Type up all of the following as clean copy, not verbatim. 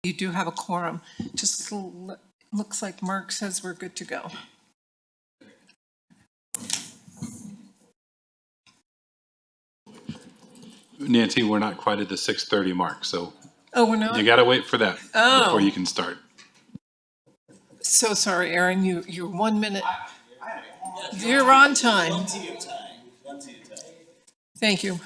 You do have a quorum. Just looks like Mark says we're good to go. Nancy, we're not quite at the 6:30 mark, so Oh, we're not? you got to wait for that before Oh. you can start. So sorry, Aaron, you're 1 minute. You're on time. One to your time. Thank you.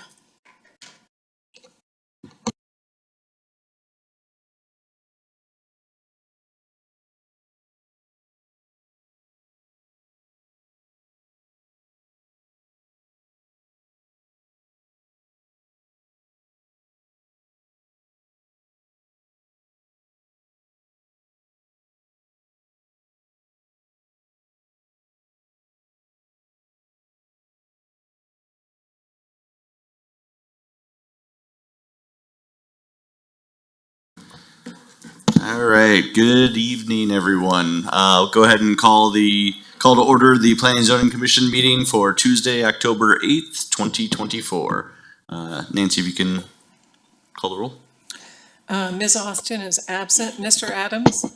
All right. Good evening, everyone. I'll go ahead and call to order the Planning and Zoning Commission meeting for Tuesday, October 8th, 2024. Nancy, if you can call the roll. Ms. Austin is absent. Mr. Adams?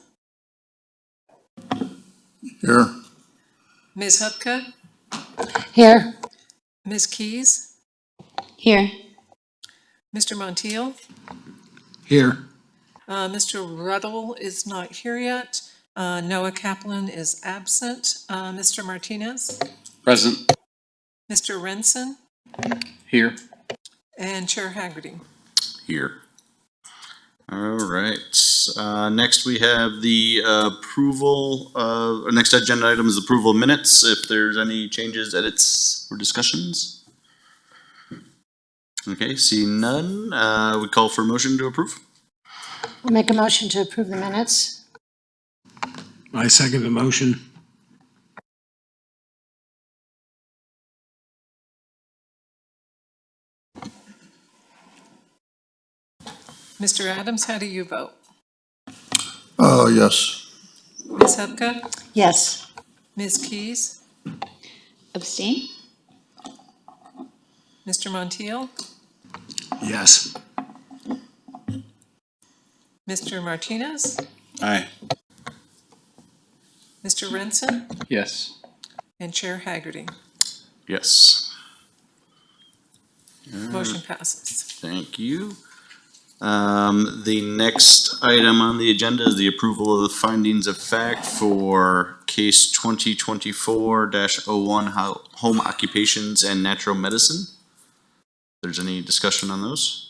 Here. Ms. Hupka? Here. Ms. Keys? Here. Mr. Montiel? Here. Mr. Ruddle is not here yet. Noah Kaplan is absent. Mr. Martinez? Present. Mr. Renson? Here. And Chair Haggerty. Here. All right. Next, we have the approval of, our next agenda item is approval of minutes. If there's any changes, edits, or discussions. Okay, seeing none, we call for a motion to approve. I'll make a motion to approve the minutes. I second the motion. Mr. Adams, how do you vote? Yes. Ms. Hupka? Yes. Ms. Keys? Abstain? Mr. Montiel? Yes. Mr. Martinez? Aye. Mr. Renson? Yes. And Chair Haggerty. Yes. Motion passes. Thank you. The next item on the agenda is the approval of the findings of fact for case 2024-01 home occupations and natural medicine. If there's any discussion on those?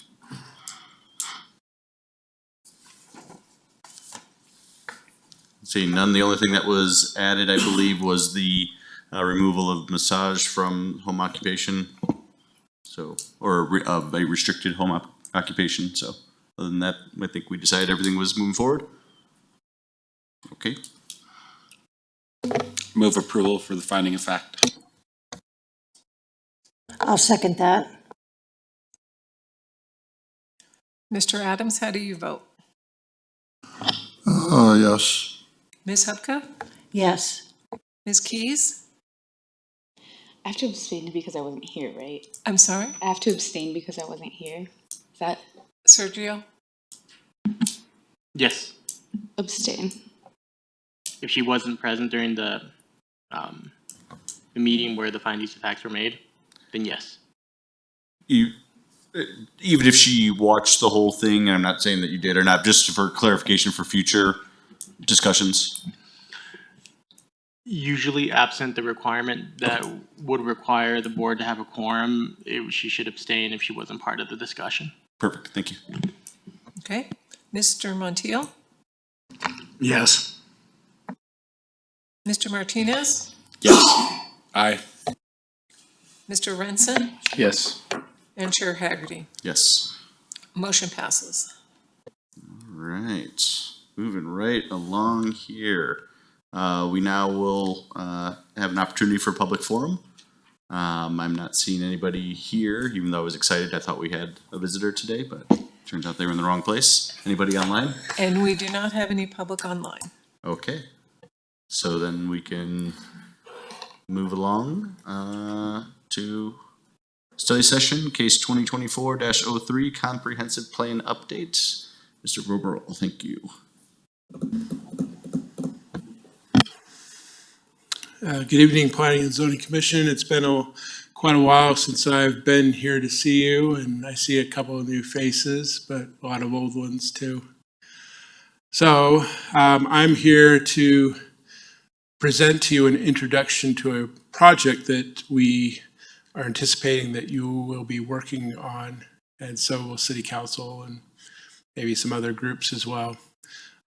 Seeing none, the only thing that was added, I believe, was the removal of massage from home occupation. So, or a restricted home occupation. So, other than that, I think we decided everything was moving forward. Okay. Move approval for the finding of fact. I'll second that. Mr. Adams, how do you vote? Yes. Ms. Hupka? Yes. Ms. Keys? I have to abstain because I wasn't here, right? I'm sorry? I have to abstain because I wasn't here. Is that Sergio? Yes, abstain? if she wasn't present during the meeting where the findings of facts were made, then yes. You, even if she watched the whole thing, and I'm not saying that you did or not, just for clarification for future discussions. Usually absent the requirement that would require the board to have a quorum, she should abstain if she wasn't part of the discussion. Perfect. Thank you. Okay. Mr. Montiel? Yes. Mr. Martinez? Yes. Aye. Mr. Renson? Yes. And Chair Haggerty. Yes. Motion passes. All right. Moving right along here. We now will have an opportunity for public forum. I'm not seeing anybody here, even though I was excited. I thought we had a visitor today, but turns out they were in the wrong place. Anybody online? And we do not have any public online. Okay. So then we can move along to study session, case 2024-03, comprehensive plan update. Mr. Roberl, thank you. Good evening, Planning and Zoning Commission. It's been quite a while since I've been here to see you, and I see a couple of new faces, but a lot of old ones too. So I'm here to present to you an introduction to a project that we are anticipating that you will be working on, and so will City Council and maybe some other groups as well.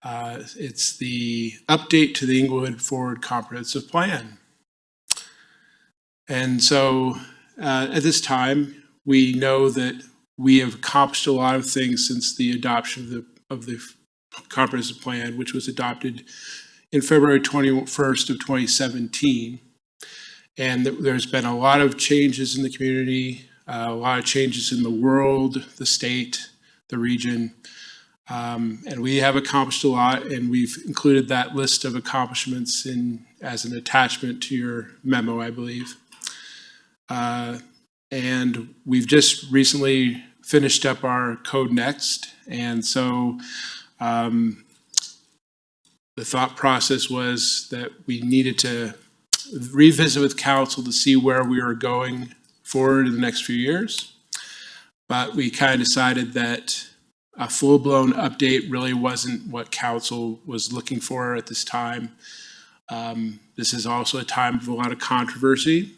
It's the update to the Inglewood Forward Comprehensive Plan. And so at this time, we know that we have accomplished a lot of things since the adoption of the comprehensive plan, which was adopted in February 21st of 2017. And there's been a lot of changes in the community, a lot of changes in the world, the state, the region. And we have accomplished a lot, and we've included that list of accomplishments as an attachment to your memo, I believe. And we've just recently finished up our Code Next, and so the thought process was that we needed to revisit with council to see where we were going forward in the next few years. But we kind of decided that a full-blown update really wasn't what council was looking for at this time. This is also a time of a lot of controversy,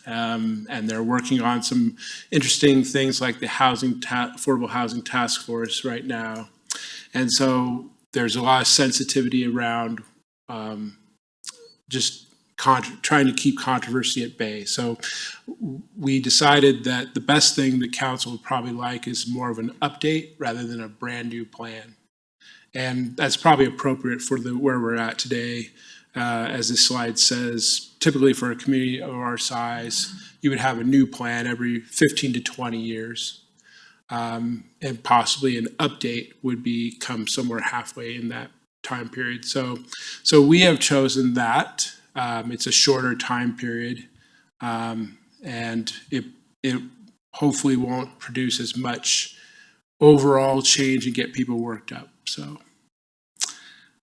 and they're working on some interesting things like the Affordable Housing Task Force right now. And so there's a lot of sensitivity around just trying to keep controversy at bay. So we decided that the best thing that council would probably like is more of an update rather than a brand new plan. And that's probably appropriate for where we're at today. As this slide says, typically for a community of our size, you would have a new plan every 15 to 20 years. And possibly an update would become somewhere halfway in that time period. So we have chosen that. It's a shorter time period, and it hopefully won't produce as much overall change and get people worked up. So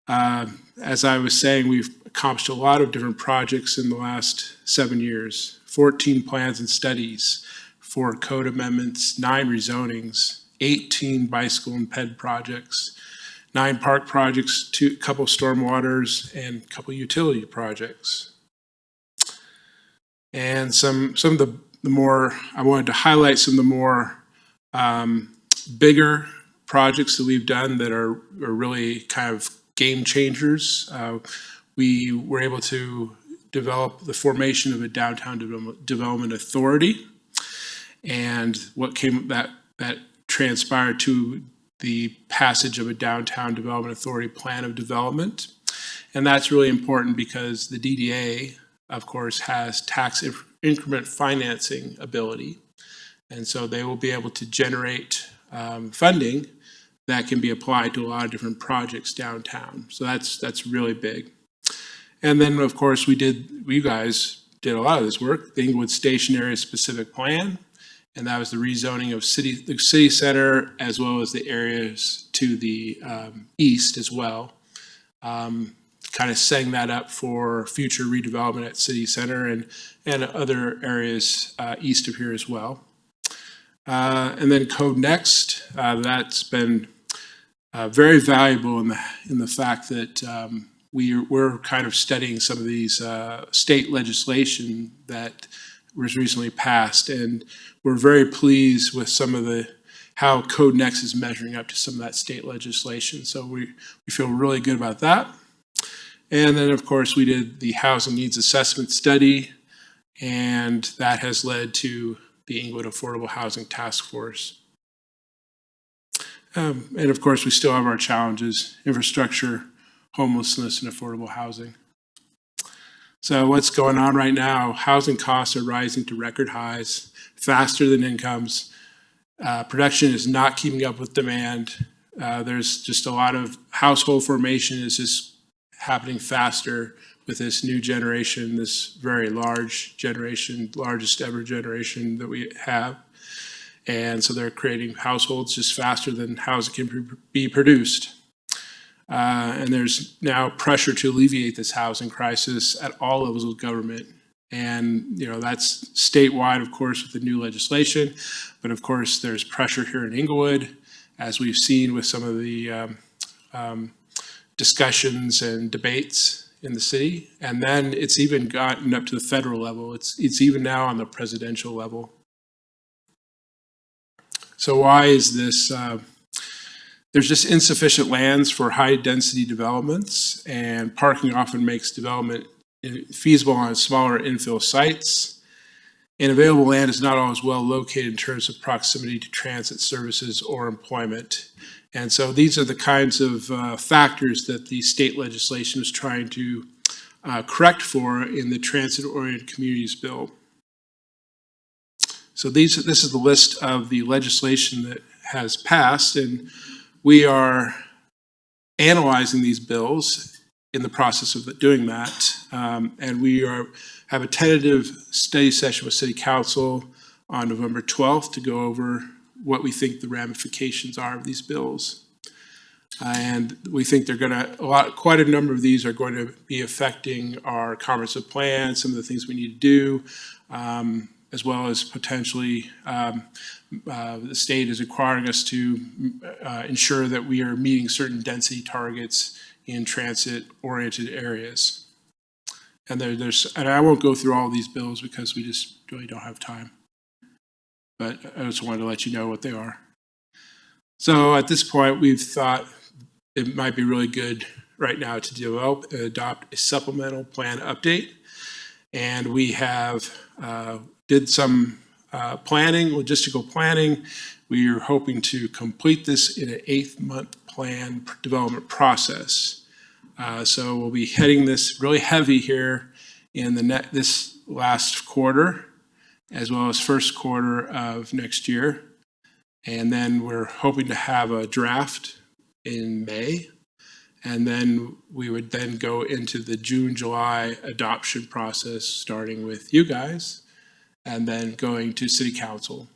as I was saying, we've accomplished a lot of different projects in the last 7 years, 14 plans and studies, 4 code amendments, 9 rezonings, 18 bicycle and ped projects, 9 park projects, a couple stormwaters, and a couple utility projects. And some of the more, I wanted to highlight some of the more bigger projects that we've done that are really kind of game changers. We were able to develop the formation of a downtown development authority, and what came that transpired to the passage of a downtown development authority plan of development. And that's really important because the DDA, of course, has tax increment financing ability. And so they will be able to generate funding that can be applied to a lot of different projects downtown. So that's really big. And then, of course, you guys did a lot of this work, the Inglewood Station Area Specific Plan, and that was the rezoning of the city center as well as the areas to the east as well. Kind of setting that up for future redevelopment at city center and other areas east of here as well. And then Code Next, that's been very valuable in the fact that we're kind of studying some of these state legislation that was recently passed, and we're very pleased with some of how Code Next is measuring up to some of that state legislation. So we feel really good about that. And then, of course, we did the housing needs assessment study, and that has led to the Inglewood Affordable Housing Task Force. And of course, we still have our challenges: infrastructure, homelessness, and affordable housing. So what's going on right now? Housing costs are rising to record highs, faster than incomes. Production is not keeping up with demand. There's just a lot of household formation is just happening faster with this new generation, this very large generation, largest ever generation that we have. And so they're creating households just faster than housing can be produced. And there's now pressure to alleviate this housing crisis at all levels of government. And, that's statewide, of course, with the new legislation. But of course, there's pressure here in Inglewood, as we've seen with some of the discussions and debates in the city. And then it's even gotten up to the federal level. It's even now on the presidential level. So why is this? There's just insufficient lands for high-density developments, and parking often makes development feasible on smaller infill sites. And available land is not always well located in terms of proximity to transit services or employment. And so these are the kinds of factors that the state legislation is trying to correct for in the Transit-Oriented Communities Bill. So this is the list of the legislation that has passed, and we are analyzing these bills in the process of doing that. And we have a tentative study session with City Council on November 12th to go over what we think the ramifications are of these bills. And we think quite a number of these are going to be affecting our comprehensive plan, some of the things we need to do, as well as potentially the state is requiring us to ensure that we are meeting certain density targets in transit-oriented areas. And and I won't go through all these bills because we just really don't have time. But I just wanted to let you know what they are. So at this point, we've thought it might be really good right now to develop and adopt a supplemental plan update. And we have did some logistical planning. We are hoping to complete this in an 8-month plan development process. So we'll be heading this really heavy here in this last quarter, as well as first quarter of next year. And then we're hoping to have a draft in May. And then we would then go into the June, July adoption process, starting with you guys, and then going to City Council.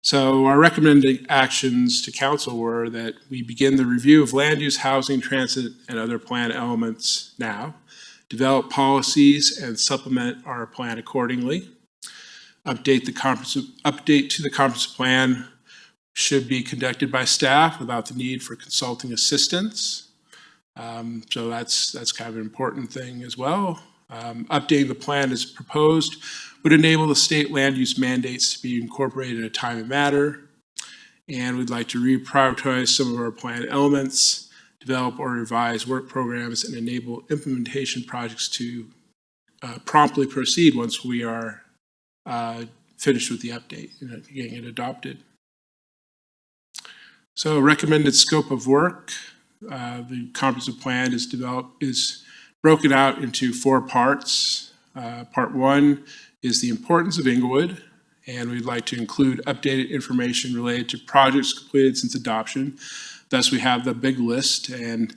So our recommended actions to Council were that we begin the review of land use, housing, transit, and other plan elements now, develop policies and supplement our plan accordingly, update to the comprehensive plan should be conducted by staff without the need for consulting assistance. So that's kind of an important thing as well. Updating the plan as proposed would enable the state land use mandates to be incorporated in a timely manner. And we'd like to reprioritize some of our plan elements, develop or revise work programs, and enable implementation projects to promptly proceed once we are finished with the update and getting it adopted. So recommended scope of work, the comprehensive plan is broken out into 4 parts. Part 1 is the importance of Inglewood, and we'd like to include updated information related to projects completed since adoption. Thus, we have the big list, and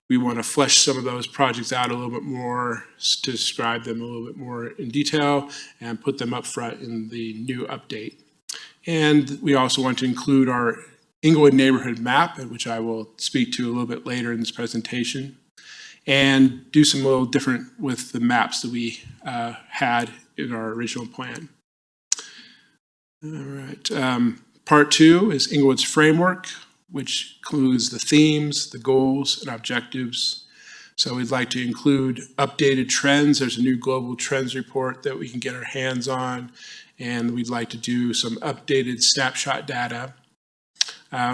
we want to flesh some of those projects out a little bit more to describe them a little bit more in detail and put them up front in the new update. And we also want to include our Inglewood neighborhood map, which I will speak to a little bit later in this presentation, and do some little different with the maps that we had in our original plan. All right. Part 2 is Inglewood's framework, which includes the themes, the goals, and objectives. So we'd like to include updated trends. There's a new global trends report that we can get our hands on, and we'd like to do some updated snapshot data.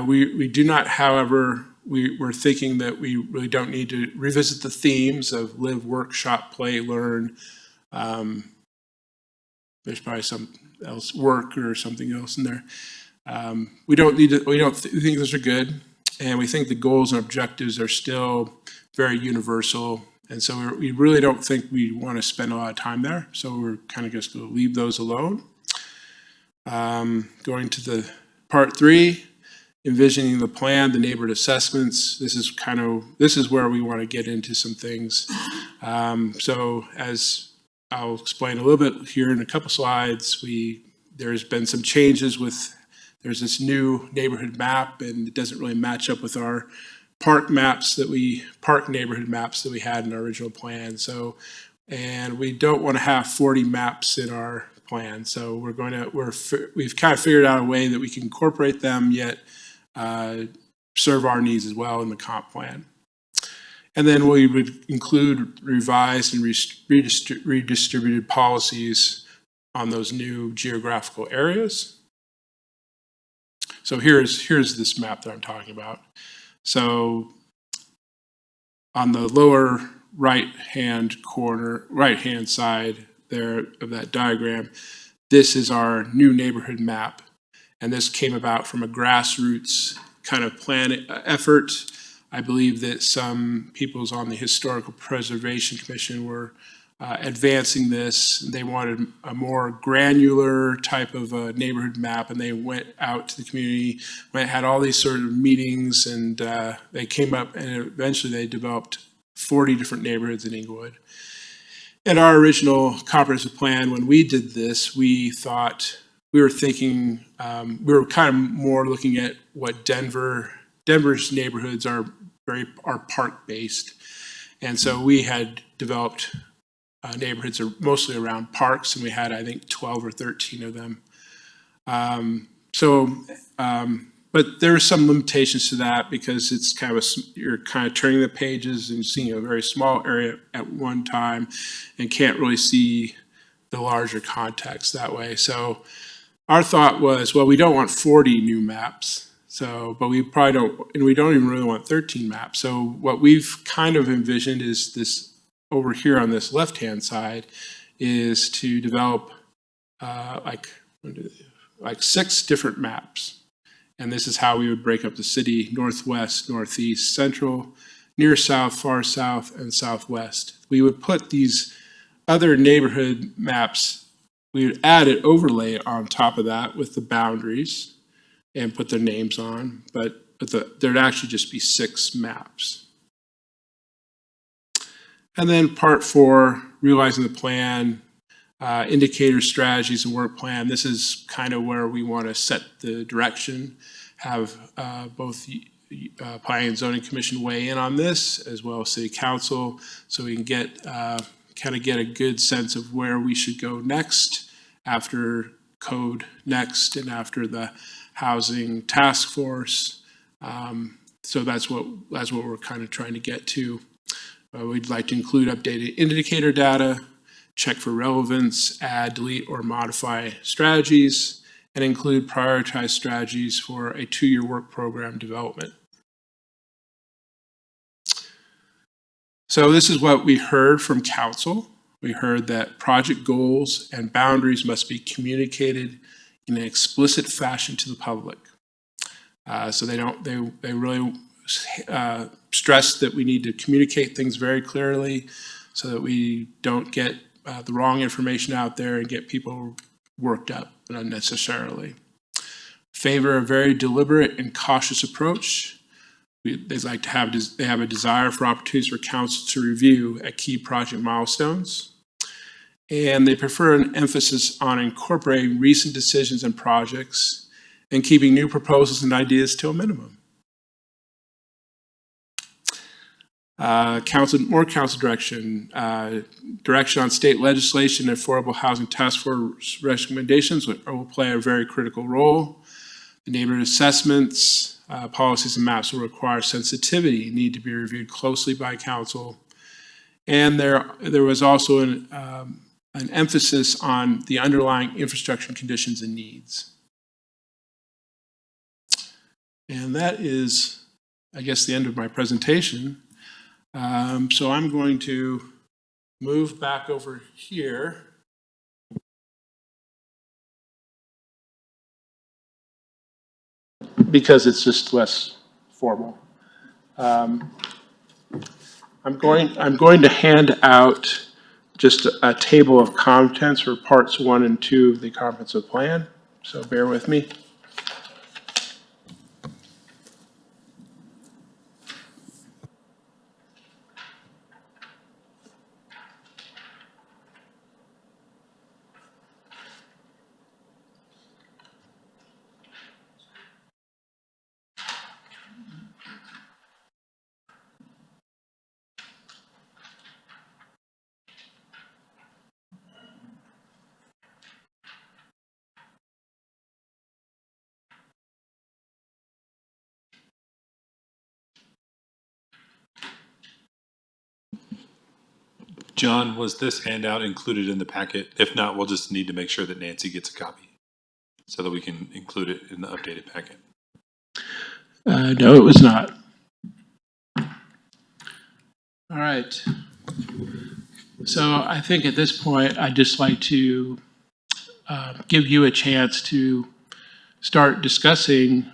We do not, however, we're thinking that we really don't need to revisit the themes of live, work, shop, play, learn. There's probably something else, work or something else in there. We think those are good, and we think the goals and objectives are still very universal, and so we really don't think we want to spend a lot of time there, so we're kind of just going to leave those alone. Going to the part 3, envisioning the plan, the neighborhood assessments. This is where we want to get into some things. So as I'll explain a little bit here in a couple slides. There's been some changes there's this new neighborhood map, and it doesn't really match up with our park neighborhood maps that we had in our original plan. So, and we don't want to have 40 maps in our plan. So we've kind of figured out a way that we can incorporate them, yet serve our needs as well in the comp plan. And then we would include revised and redistributed policies on those new geographical areas. So here's this map that I'm talking about. So on the lower right-hand side there of that diagram, this is our new neighborhood map. And this came about from a grassroots kind of plan effort. I believe that some peoples on the Historical Preservation Commission were advancing this. They wanted a more granular type of neighborhood map, and they went out to the community, had all these sort of meetings, and they came up, and eventually they developed 40 different neighborhoods in Inglewood. In our original comprehensive plan, when we did this, we were thinking, we were kind of more looking at what Denver's neighborhoods are park-based. And so we had developed neighborhoods are mostly around parks, and we had, I think, 12 or 13 of them. But there are some limitations to that because it's kind of you're kind of turning the pages and seeing a very small area at one time and can't really see the larger context that way. So our thought was, well, we don't want 40 new maps. So, but we probably don't, and we don't even really want 13 maps. So what we've kind of envisioned is this over here on this left-hand side is to develop like 6 different maps. And this is how we would break up the city: northwest, northeast, central, near south, far south, and southwest. We would put these other neighborhood maps, we would add an overlay on top of that with the boundaries and put their names on, but there'd actually just be 6 maps. And then part 4, realizing the plan, indicators, strategies, and work plan. This is kind of where we want to set the direction, have both Planning and Zoning Commission weigh in on this, as well as City Council, so we can get a good sense of where we should go next, after code next, and after the housing task force. So that's what we're kind of trying to get to. We'd like to include updated indicator data, check for relevance, add, delete, or modify strategies, and include prioritized strategies for a 2-year work program development. So this is what we heard from council. We heard that project goals and boundaries must be communicated in an explicit fashion to the public. So they really stress that we need to communicate things very clearly so that we don't get the wrong information out there and get people worked up unnecessarily. Favor a very deliberate and cautious approach. They have a desire for opportunities for council to review at key project milestones. And they prefer an emphasis on incorporating recent decisions and projects and keeping new proposals and ideas to a minimum. More council direction. Direction on state legislation and affordable housing task force recommendations will play a very critical role. The neighborhood assessments, policies and maps will require sensitivity, need to be reviewed closely by council. And there was also an emphasis on the underlying infrastructure conditions and needs. And that is, I guess, the end of my presentation. So I'm going to move back over here. Because it's just less formal. I'm going to hand out just a table of contents for parts 1 and 2 of the comprehensive plan. So bear with me. John, was this handout included in the packet? If not, we'll just need to make sure that Nancy gets a copy so that we can include it in the updated packet. No, it was not. All right. So I think at this point, I'd just like to give you a chance to start discussing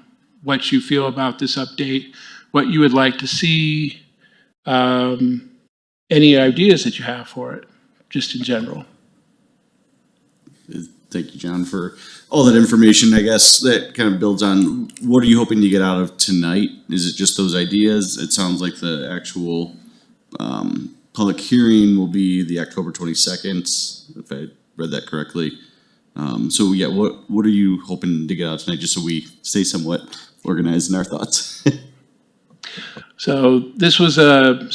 what you feel about this update, what you would like to see, any ideas that you have for it, just in general. Thank you, John, for all that information. I guess that kind of builds on, what are you hoping to get out of tonight? Is it just those ideas? It sounds like the actual public hearing will be the October 22nd, if I read that correctly. So yeah, what are you hoping to get out tonight, just so we stay somewhat organized in our thoughts? So this was a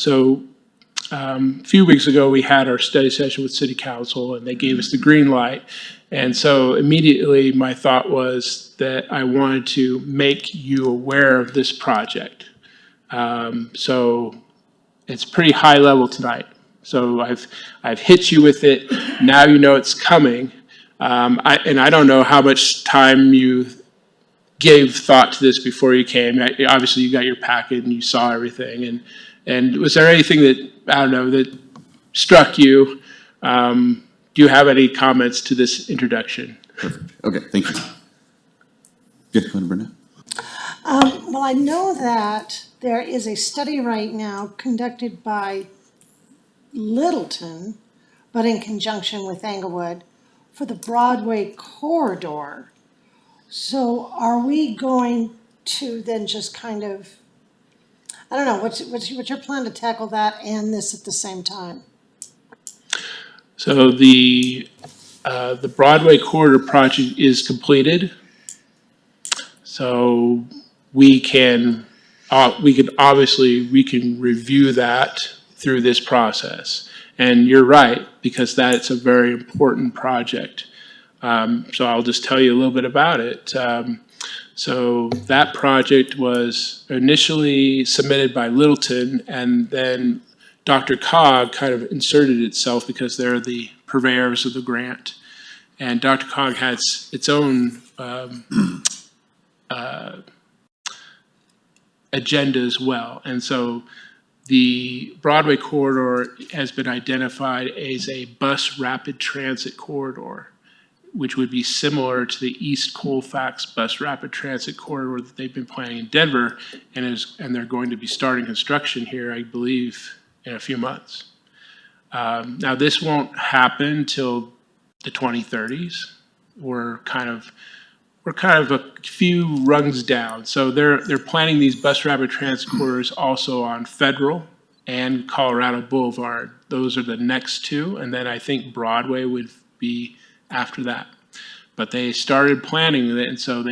few weeks ago, we had our study session with City Council, and they gave us the green light. And so immediately, my thought was that I wanted to make you aware of this project. So it's pretty high level tonight. So I've hit you with it. Now you know it's coming. I don't know how much time you gave thought to this before you came. Obviously, you got your packet and you saw everything. And was there anything that, I don't know, that struck you? Do you have any comments to this introduction? Perfect. Okay, thank you. Good, go ahead, Brenda. Well, I know that there is a study right now conducted by Littleton, but in conjunction with Englewood, for the Broadway corridor. So are we going to then just kind of, I don't know, what's your plan to tackle that and this at the same time? So the Broadway corridor project is completed. So we can review that through this process. And you're right, because that's a very important project. So I'll just tell you a little bit about it. So that project was initially submitted by Littleton, and then DRCOG kind of inserted itself because they're the purveyors of the grant. And DRCOG has its own agenda as well. And so the Broadway corridor has been identified as a bus rapid transit corridor, which would be similar to the East Colfax bus rapid transit corridor that they've been planning in Denver, and they're going to be starting construction here, I believe, in a few months. Now, this won't happen till the 2030s. We're kind of a few rungs down. So they're planning these bus rapid transit corridors also on Federal and Colorado Boulevard. Those are the next two, and then I think Broadway would be after that. But they started planning it, and so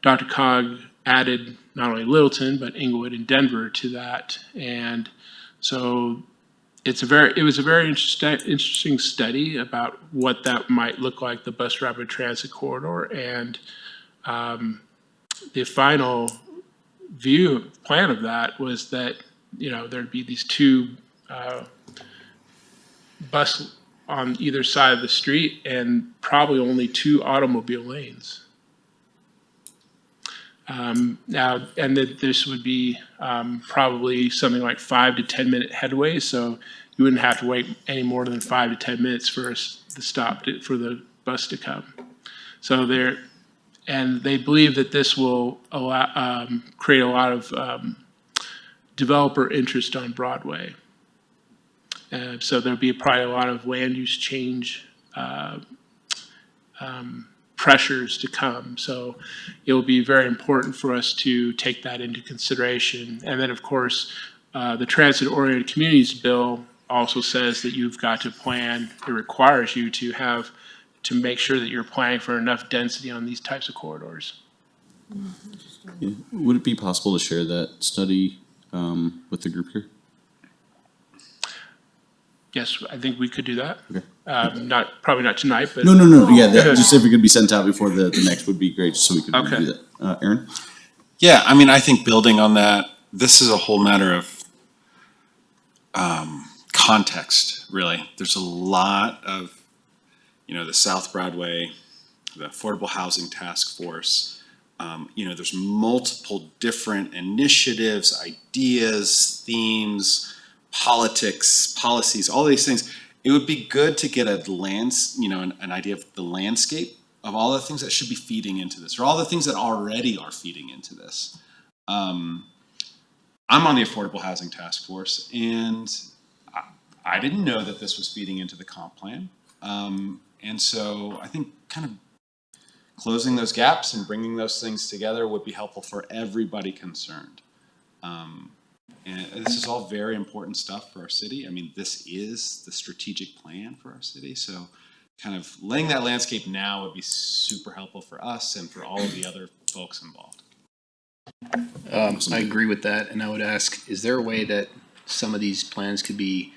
DRCOG added not only Littleton, but Englewood and Denver to that. And so it was a very interesting study about what that might look like, the bus rapid transit corridor. And the final plan of that was that, there'd be these two bus on either side of the street and probably only 2 automobile lanes. Now, and that this would be probably something like 5 to 10 minute headway, so you wouldn't have to wait any more than 5 to 10 minutes for for the bus to come. So they believe that this will create a lot of developer interest on Broadway. So there'll be probably a lot of land use change pressures to come. So it will be very important for us to take that into consideration. And then, of course, the Transit-Oriented Communities Bill also says that you've got to plan, it requires you to make sure that you're planning for enough density on these types of corridors. Yeah. Would it be possible to share that study with the group here? Yes, I think we could do that. Okay. Probably not tonight, but. No. Yeah, just if it could be sent out before the next would be great, just so we could Okay. do that. Aaron? Yeah, I mean, I think building on that, this is a whole matter of context, really. There's a lot of, the South Broadway, the Affordable Housing Task Force. There's multiple different initiatives, ideas, themes, politics, policies, all these things. It would be good to get an idea of the landscape of all the things that should be feeding into this, or all the things that already are feeding into this. I'm on the Affordable Housing Task Force, and I didn't know that this was feeding into the comp plan. And so I think kind of closing those gaps and bringing those things together would be helpful for everybody concerned. And this is all very important stuff for our city. I mean, this is the strategic plan for our city. So kind of laying that landscape now would be super helpful for us and for all of the other folks involved. I agree with that, and I would ask, is there a way that some of these plans could be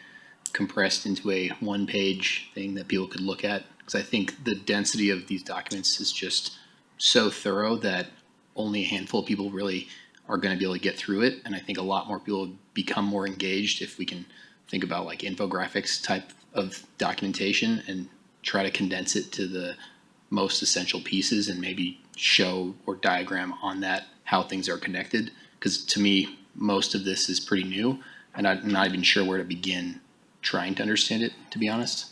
compressed into a one-page thing that people could look at? Because I think the density of these documents is just so thorough that only a handful of people really are going to be able to get through it, and I think a lot more people become more engaged if we can think about like infographics type of documentation and try to condense it to the most essential pieces and maybe show or diagram on that how things are connected. Because to me, most of this is pretty new, and I'm not even sure where to begin trying to understand it, to be honest.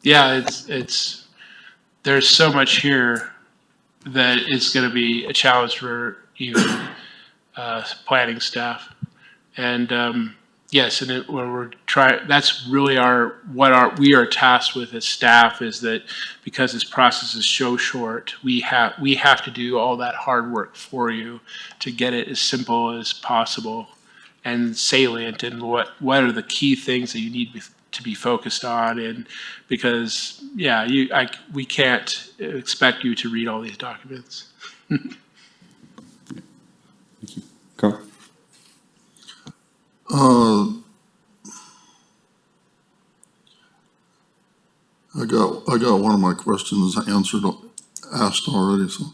Yeah, it's there's so much here that it's going to be a challenge for even planning staff. And yes, and when we're trying, that's really we are tasked with as staff, is that because this process is so short, we have to do all that hard work for you to get it as simple as possible and salient, and what are the key things that you need to be focused on. And because we can't expect you to read all these documents. Carl? I got one of my questions asked already. So,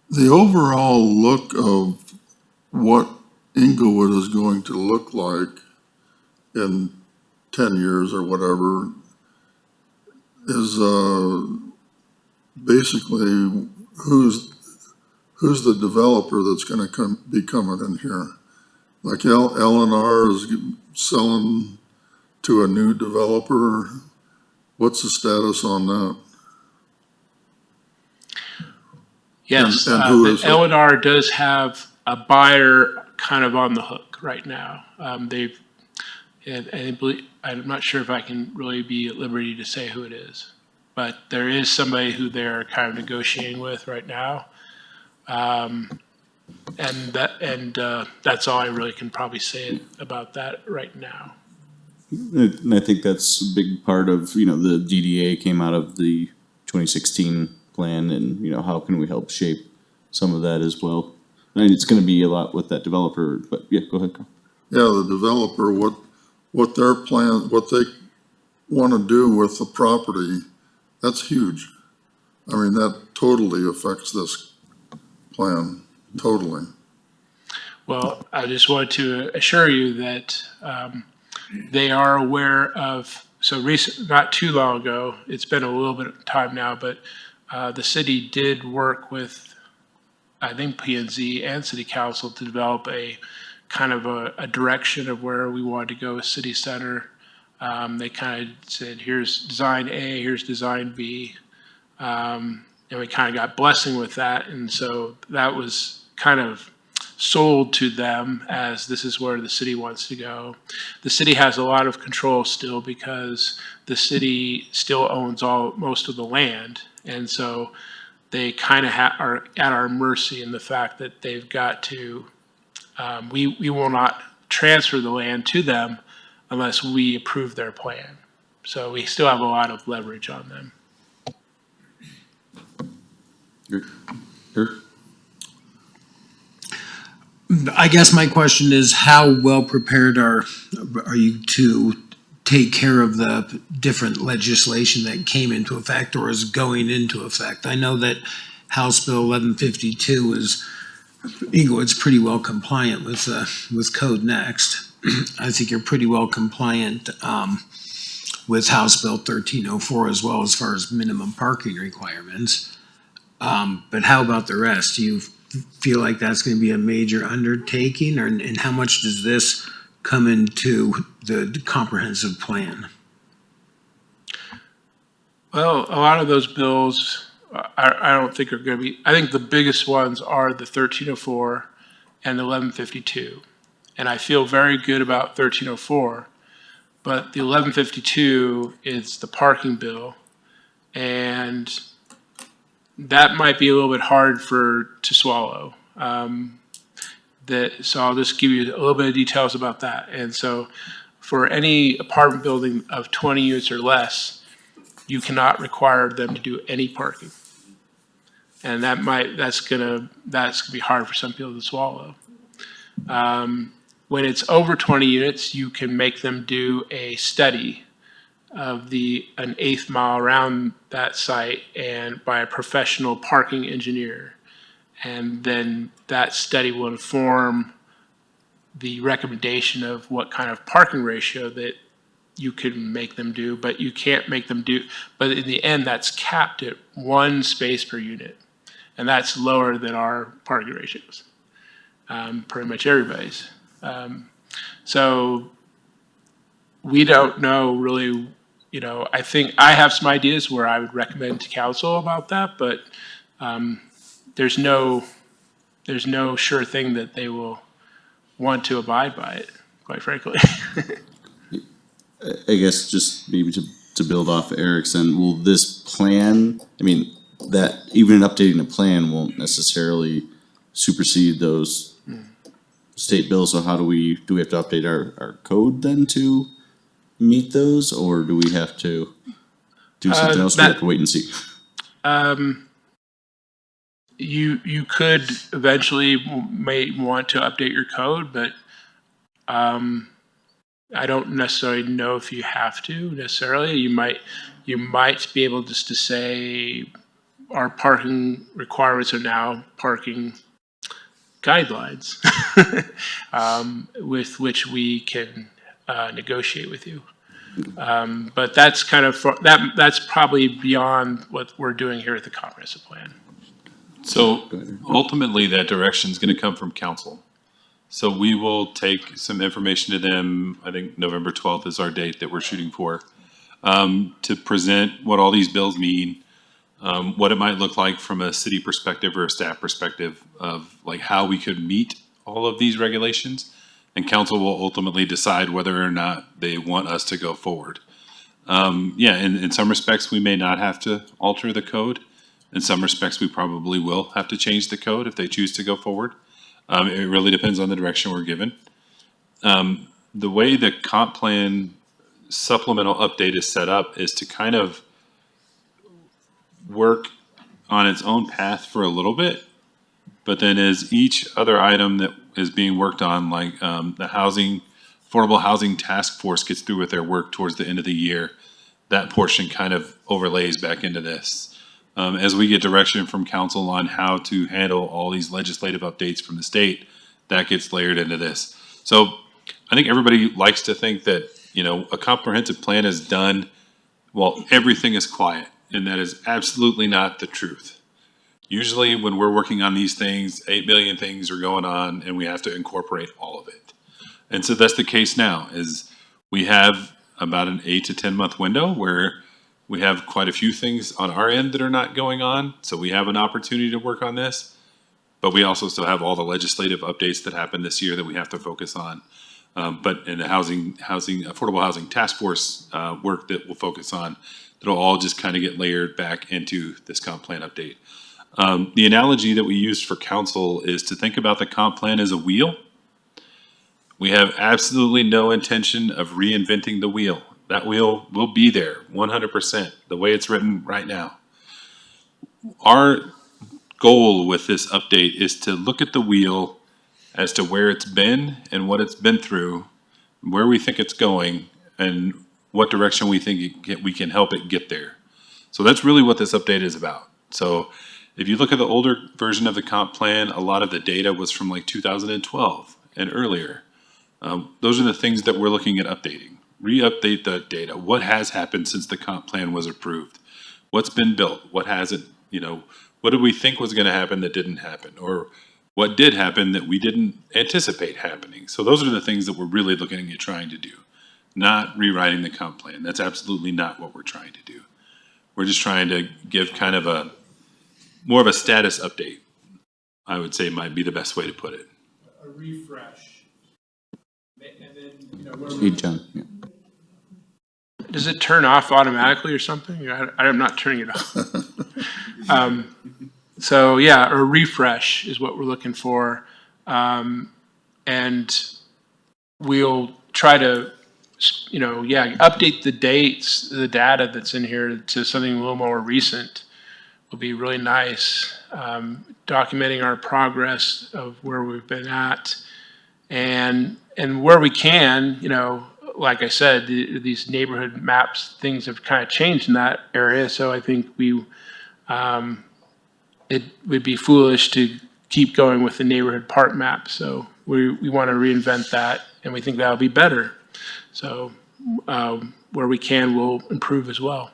the overall look of what Inglewood is going to look like in 10 years or whatever is basically who's the developer that's going to be coming in here. Like L&R is selling to a new developer. What's the status on that? Yes, And who is it? L&R does have a buyer kind of on the hook right now. I'm not sure if I can really be at liberty to say who it is, but there is somebody who they're kind of negotiating with right now. And that's all I really can probably say about that right now. And I think that's a big part of, the DDA came out of the 2016 plan, and, how can we help shape some of that as well? And it's going to be a lot with that developer, but yeah, go ahead, Carl. Yeah, the developer, what their plan, what they want to do with the property, that's huge. I mean, that totally affects this plan, totally. Well, I just wanted to assure you that they are aware of, not too long ago, it's been a little bit of time now, but the city did work with, I think, P&Z and City Council to develop a kind of a direction of where we wanted to go with City Center. They kind of said, here's design A, here's design B. And we kind of got blessing with that. And so that was kind of sold to them as this is where the city wants to go. The city has a lot of control still because the city still owns most of the land. And so they kind of are at our mercy in the fact that they've got to, we will not transfer the land to them unless we approve their plan. So we still have a lot of leverage on them. I guess my question is, how well prepared are you to take care of the different legislation that came into effect or is going into effect? I know that House Bill 1152 is Inglewood's pretty well compliant with code next. I think you're pretty well compliant, with House Bill 1304 as well as far as minimum parking requirements. But how about the rest? Do you feel like that's going to be a major undertaking, and how much does this come into the comprehensive plan? Well, a lot of those bills, I don't think are going to be, I think the biggest ones are the 1304 and the 1152. And I feel very good about 1304, but the 1152 is the parking bill. And that might be a little bit hard to swallow. So I'll just give you a little bit of details about that. And so for any apartment building of 20 units or less, you cannot require them to do any parking. And that's gonna be hard for some people to swallow. When it's over 20 units, you can make them do a study of an eighth mile around that site and by a professional parking engineer. And then that study will inform the recommendation of what kind of parking ratio that you can make them do, but you can't make them do, but in the end, that's capped at 1 space per unit. And that's lower than our parking ratios, pretty much everybody's. So we don't know really, I think I have some ideas where I would recommend to council about that, but there's no sure thing that they will want to abide by it, quite frankly. I guess just maybe to build off Eric's, and will this plan, I mean, that even updating the plan won't necessarily supersede those state bills, so how do we have to update our code then to meet those, or do we have to do something else? Do we have to wait and see? You could eventually may want to update your code, but I don't necessarily know if you have to necessarily. You might be able just to say our parking requirements are now parking guidelines with which we can negotiate with you. But that's kind of that's probably beyond what we're doing here at the comprehensive plan. So ultimately, that direction is going to come from council. So we will take some information to them. I think November 12th is our date that we're shooting for, to present what all these bills mean, what it might look like from a city perspective or a staff perspective of like how we could meet all of these regulations. And council will ultimately decide whether or not they want us to go forward. In some respects, we may not have to alter the code. In some respects, we probably will have to change the code if they choose to go forward. It really depends on the direction we're given. The way the comp plan supplemental update is set up is to kind of work on its own path for a little bit, but then as each other item that is being worked on, like the affordable housing task force gets through with their work towards the end of the year, that portion kind of overlays back into this. As we get direction from council on how to handle all these legislative updates from the state, that gets layered into this. So I think everybody likes to think that, a comprehensive plan is done while everything is quiet, and that is absolutely not the truth. Usually when we're working on these things, 8 million things are going on and we have to incorporate all of it. And so that's the case now, is we have about an 8 to 10 month window where we have quite a few things on our end that are not going on. So we have an opportunity to work on this, but we also still have all the legislative updates that happened this year that we have to focus on. But in the affordable housing task force work that we'll focus on, it'll all just kind of get layered back into this comp plan update. The analogy that we used for council is to think about the comp plan as a wheel. We have absolutely no intention of reinventing the wheel. That wheel will be there 100%, the way it's written right now. Our goal with this update is to look at the wheel as to where it's been and what it's been through, where we think it's going, and what direction we think we can help it get there. So that's really what this update is about. So If you look at the older version of the comp plan, a lot of the data was from like 2012 and earlier. Those are the things that we're looking at updating. Re-update the data. What has happened since the comp plan was approved? What's been built? What hasn't? What did we think was going to happen that didn't happen? Or what did happen that we didn't anticipate happening? So those are the things that we're really looking at trying to do. Not rewriting the comp plan. That's absolutely not what we're trying to do. We're just trying to give kind of more of a status update, I would say might be the best way to put it. A refresh. And then, Hey, John, yeah. does it turn off automatically or something? I'm not turning it off. So yeah, a refresh is what we're looking for. And we'll try to, update the dates, the data that's in here to something a little more recent will be really nice. Documenting our progress of where we've been at and where we can, like I said, these neighborhood maps, things have kind of changed in that area. So I think it would be foolish to keep going with the neighborhood park map. So we want to reinvent that, and we think that'll be better. So where we can, we'll improve as well.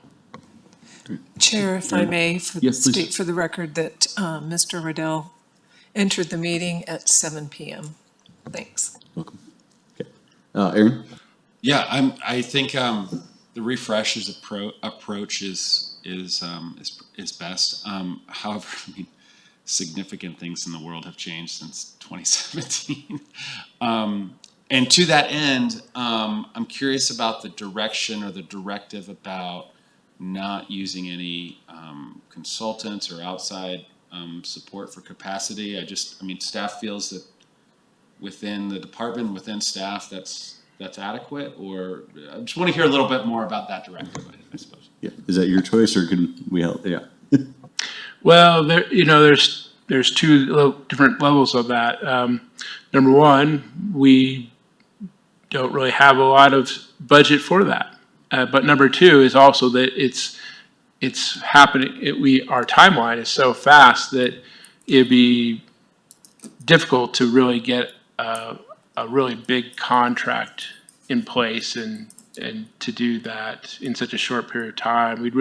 Chair, if I may, Yes, please. state for the record that Mr. Riddell entered the meeting at 7 PM. Thanks. Welcome. Okay. Aaron? Yeah, I think the refresh's approach is best. However, I mean, significant things in the world have changed since 2017. And to that end, I'm curious about the direction or the directive about not using any consultants or outside support for capacity. Staff feels that within the department, within staff, that's adequate, or I just want to hear a little bit more about that directive, I suppose. Yeah. Is that your choice, or can we help? Yeah. Well, there's two different levels of that. Number one, we don't really have a lot of budget for that. But number two is also that it's happening. Our timeline is so fast that it'd be difficult to really get a really big contract in place and to do that in such a short period of time. If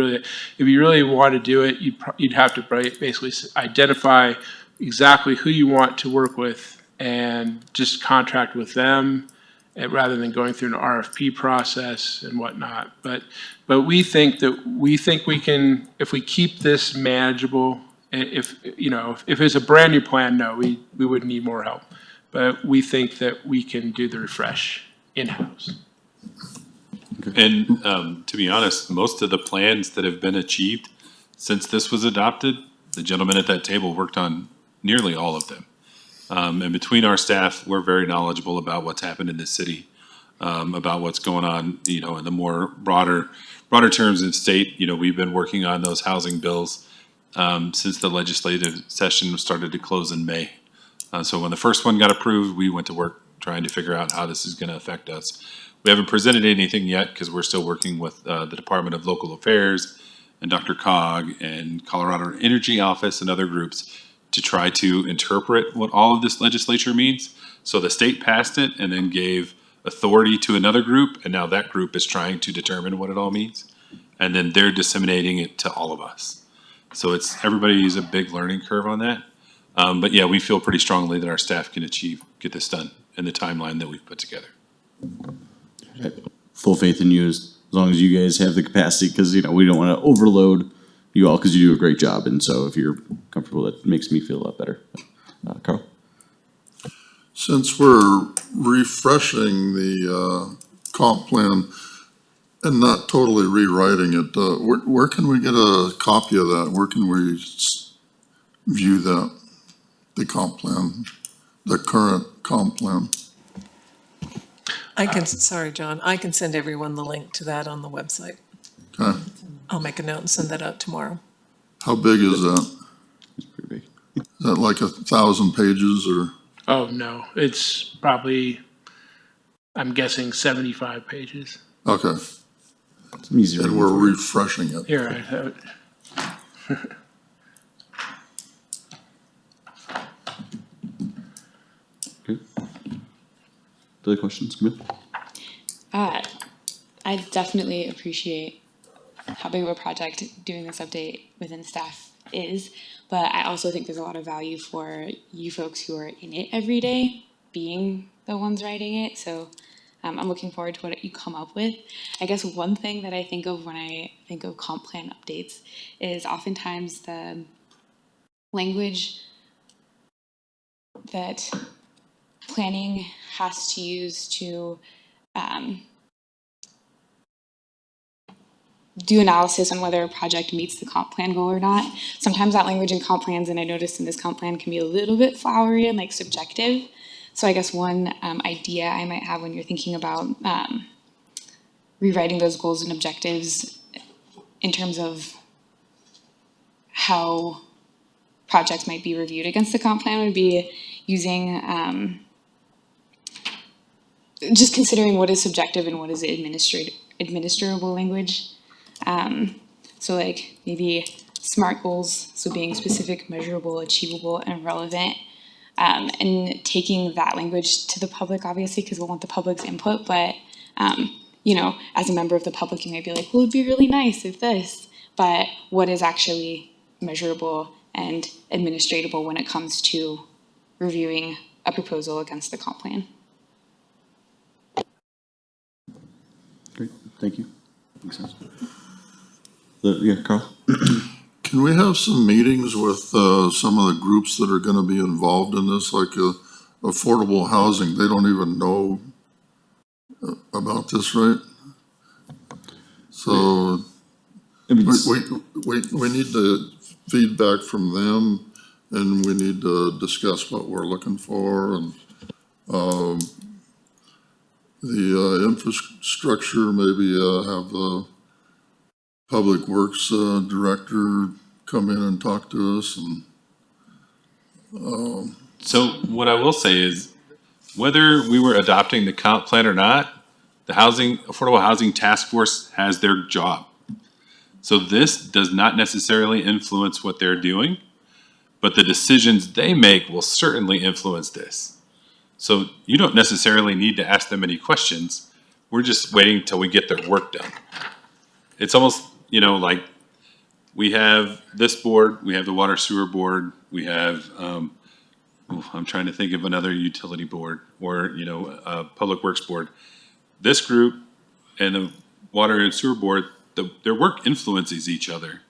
you really want to do it, you'd have to basically identify exactly who you want to work with and just contract with them, rather than going through an RFP process and whatnot. But we think we can, if we keep this manageable. If it's a brand new plan, no, we would need more help. But we think that we can do the refresh in-house. And to be honest, most of the plans that have been achieved since this was adopted, the gentleman at that table worked on nearly all of them. And between our staff, we're very knowledgeable about what's happened in the city, about what's going on, in the more broader terms in state. We've been working on those housing bills since the legislative session started to close in May. So when the first one got approved, we went to work trying to figure out how this is going to affect us. We haven't presented anything yet because we're still working with the Department of Local Affairs and Dr. Cog and Colorado Energy Office and other groups to try to interpret what all of this legislature means. So the state passed it and then gave authority to another group, and now that group is trying to determine what it all means. And then they're disseminating it to all of us. So everybody's a big learning curve on that. But yeah, we feel pretty strongly that our staff can get this done in the timeline that we've put together. Full faith in you as long as you guys have the capacity, because we don't want to overload you all, because you do a great job, and so if you're comfortable, that makes me feel a lot better. Carl? Since we're refreshing the comp plan and not totally rewriting it, where can we get a copy of that? Where can we view that, the comp plan, the current comp plan? Sorry, John, I can send everyone the link to that on the website. Okay. I'll make a note and send that out tomorrow. How big is that? It's pretty big. Is that like 1,000 pages or? Oh, no, it's probably, I'm guessing 75 pages. Okay. It's easier. And we're refreshing it. Here, I have it. Other questions, Camille? I definitely appreciate how big of a project doing this update within staff is, but I also think there's a lot of value for you folks who are in it every day, being the ones writing it. So I'm looking forward to what you come up with. I guess one thing that I think of when I think of comp plan updates is oftentimes the language that planning has to use to do analysis on whether a project meets the comp plan goal or not. Sometimes that language in comp plans, and I noticed in this comp plan, can be a little bit flowery and like subjective. So I guess one idea I might have when you're thinking about rewriting those goals and objectives in terms of how projects might be reviewed against the comp plan would be using just considering what is subjective and what is administrable language. So like maybe SMART goals, so being specific, measurable, achievable, and relevant, and taking that language to the public, obviously, because we'll want the public's input, but, you know, as a member of the public, you might be like, well, it'd be really nice if this, but what is actually measurable and administratable when it comes to reviewing a proposal against the comp plan? Great, thank you. Makes sense. Yeah, Carl? Can we have some meetings with some of the groups that are going to be involved in this, like affordable housing? They don't even know about this, right? So I mean, we need the feedback from them, and we need to discuss what we're looking for, and the infrastructure, maybe have the Public Works Director come in and talk to us, and so what I will say is, whether we were adopting the comp plan or not, the Affordable Housing Task Force has their job. So this does not necessarily influence what they're doing, but the decisions they make will certainly influence this. So you don't necessarily need to ask them any questions. We're just waiting till we get their work done. It's almost, you know, like we have this board, we have the Water Sewer Board, we have, I'm trying to think of another utility board or, you know, Public Works Board. This group and the Water and Sewer Board, their work influences each other,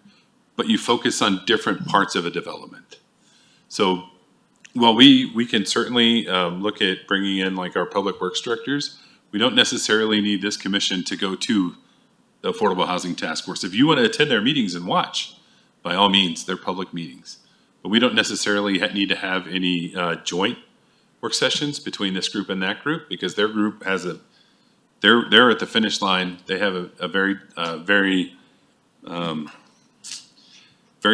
but you focus on different parts of a development. So while we can certainly look at bringing in like our Public Works Directors, we don't necessarily need this commission to go to the Affordable Housing Task Force. If you want to attend their meetings and watch, by all means, they're public meetings. But we don't necessarily need to have any joint work sessions between this group and that group, because their group has they're at the finish line. They have a very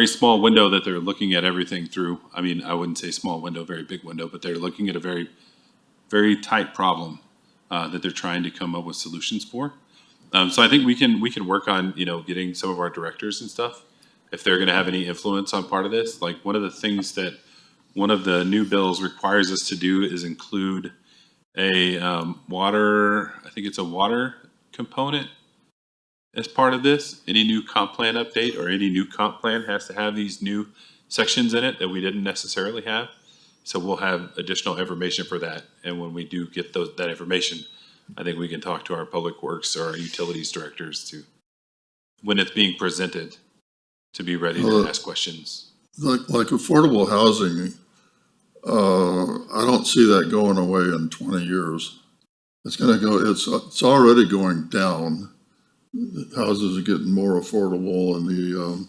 small window that they're looking at everything through. I mean, I wouldn't say small window, very big window, but they're looking at a very, very tight problem that they're trying to come up with solutions for. So I think we can work on, you know, getting some of our directors and stuff, if they're going to have any influence on part of this. Like one of the things that one of the new bills requires us to do is include a water, I think it's a water component as part of this. Any new comp plan update or any new comp plan has to have these new sections in it that we didn't necessarily have. So we'll have additional information for that. And when we do get that information, I think we can talk to our Public Works or our Utilities Directors to, when it's being presented, to be ready to ask questions. like affordable housing, I don't see that going away in 20 years. It's going to go, it's already going down. Houses are getting more affordable, and the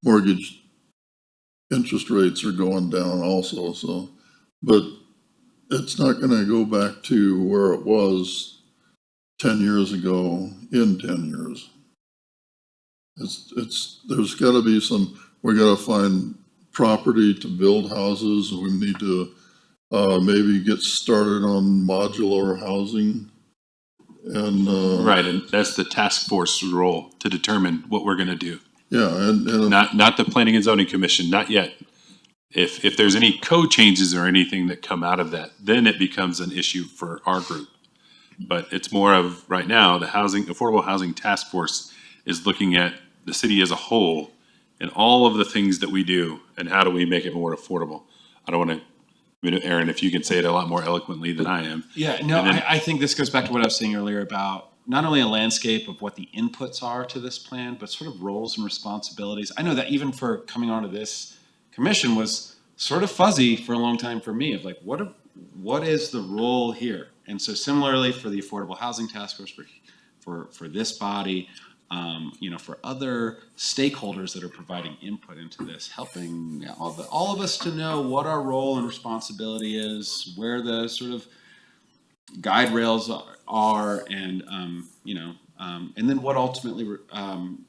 mortgage interest rates are going down also. So, but it's not going to go back to where it was 10 years ago in 10 years. There's got to be we got to find property to build houses. We need to maybe get started on modular housing. And right, and that's the task force role to determine what we're going to do. Yeah, and not the Planning and Zoning Commission, not yet. if there's any code changes or anything that come out of that, then it becomes an issue for our group. But it's more of, right now, the Affordable Housing Task Force is looking at the city as a whole and all of the things that we do and how do we make it more affordable. I don't want to, Aaron, if you can say it a lot more eloquently than I am. Yeah, no, And then- I think this goes back to what I was saying earlier about not only a landscape of what the inputs are to this plan, but sort of roles and responsibilities. I know that even for coming onto this commission was sort of fuzzy for a long time for me of like, what is the role here? And so similarly for the Affordable Housing Task Force, for this body, for other stakeholders that are providing input into this, helping all of us to know what our role and responsibility is, where the sort of guide rails are, and and then what ultimately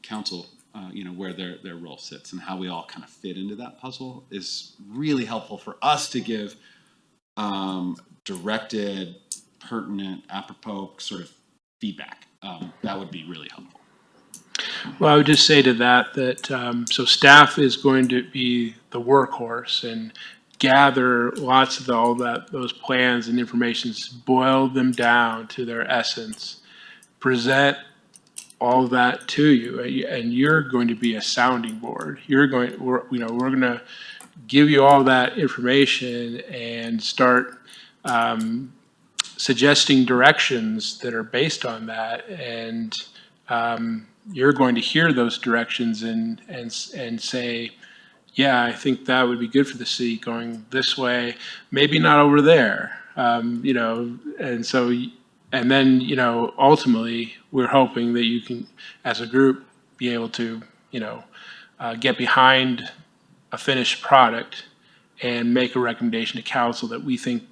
council, where their role sits and how we all kind of fit into that puzzle is really helpful for us to give directed, pertinent, apropos sort of feedback. That would be really helpful. Well, I would just say to that, so staff is going to be the workhorse and gather lots of those plans and informations, boil them down to their essence, present all that to you, and you're going to be a sounding board. We're going to give you all that information and start suggesting directions that are based on that, and you're going to hear those directions and say, yeah, I think that would be good for the city going this way, maybe not over there, and so, and then, ultimately, we're hoping that you can, as a group, be able to, get behind a finished product and make a recommendation to council that we think,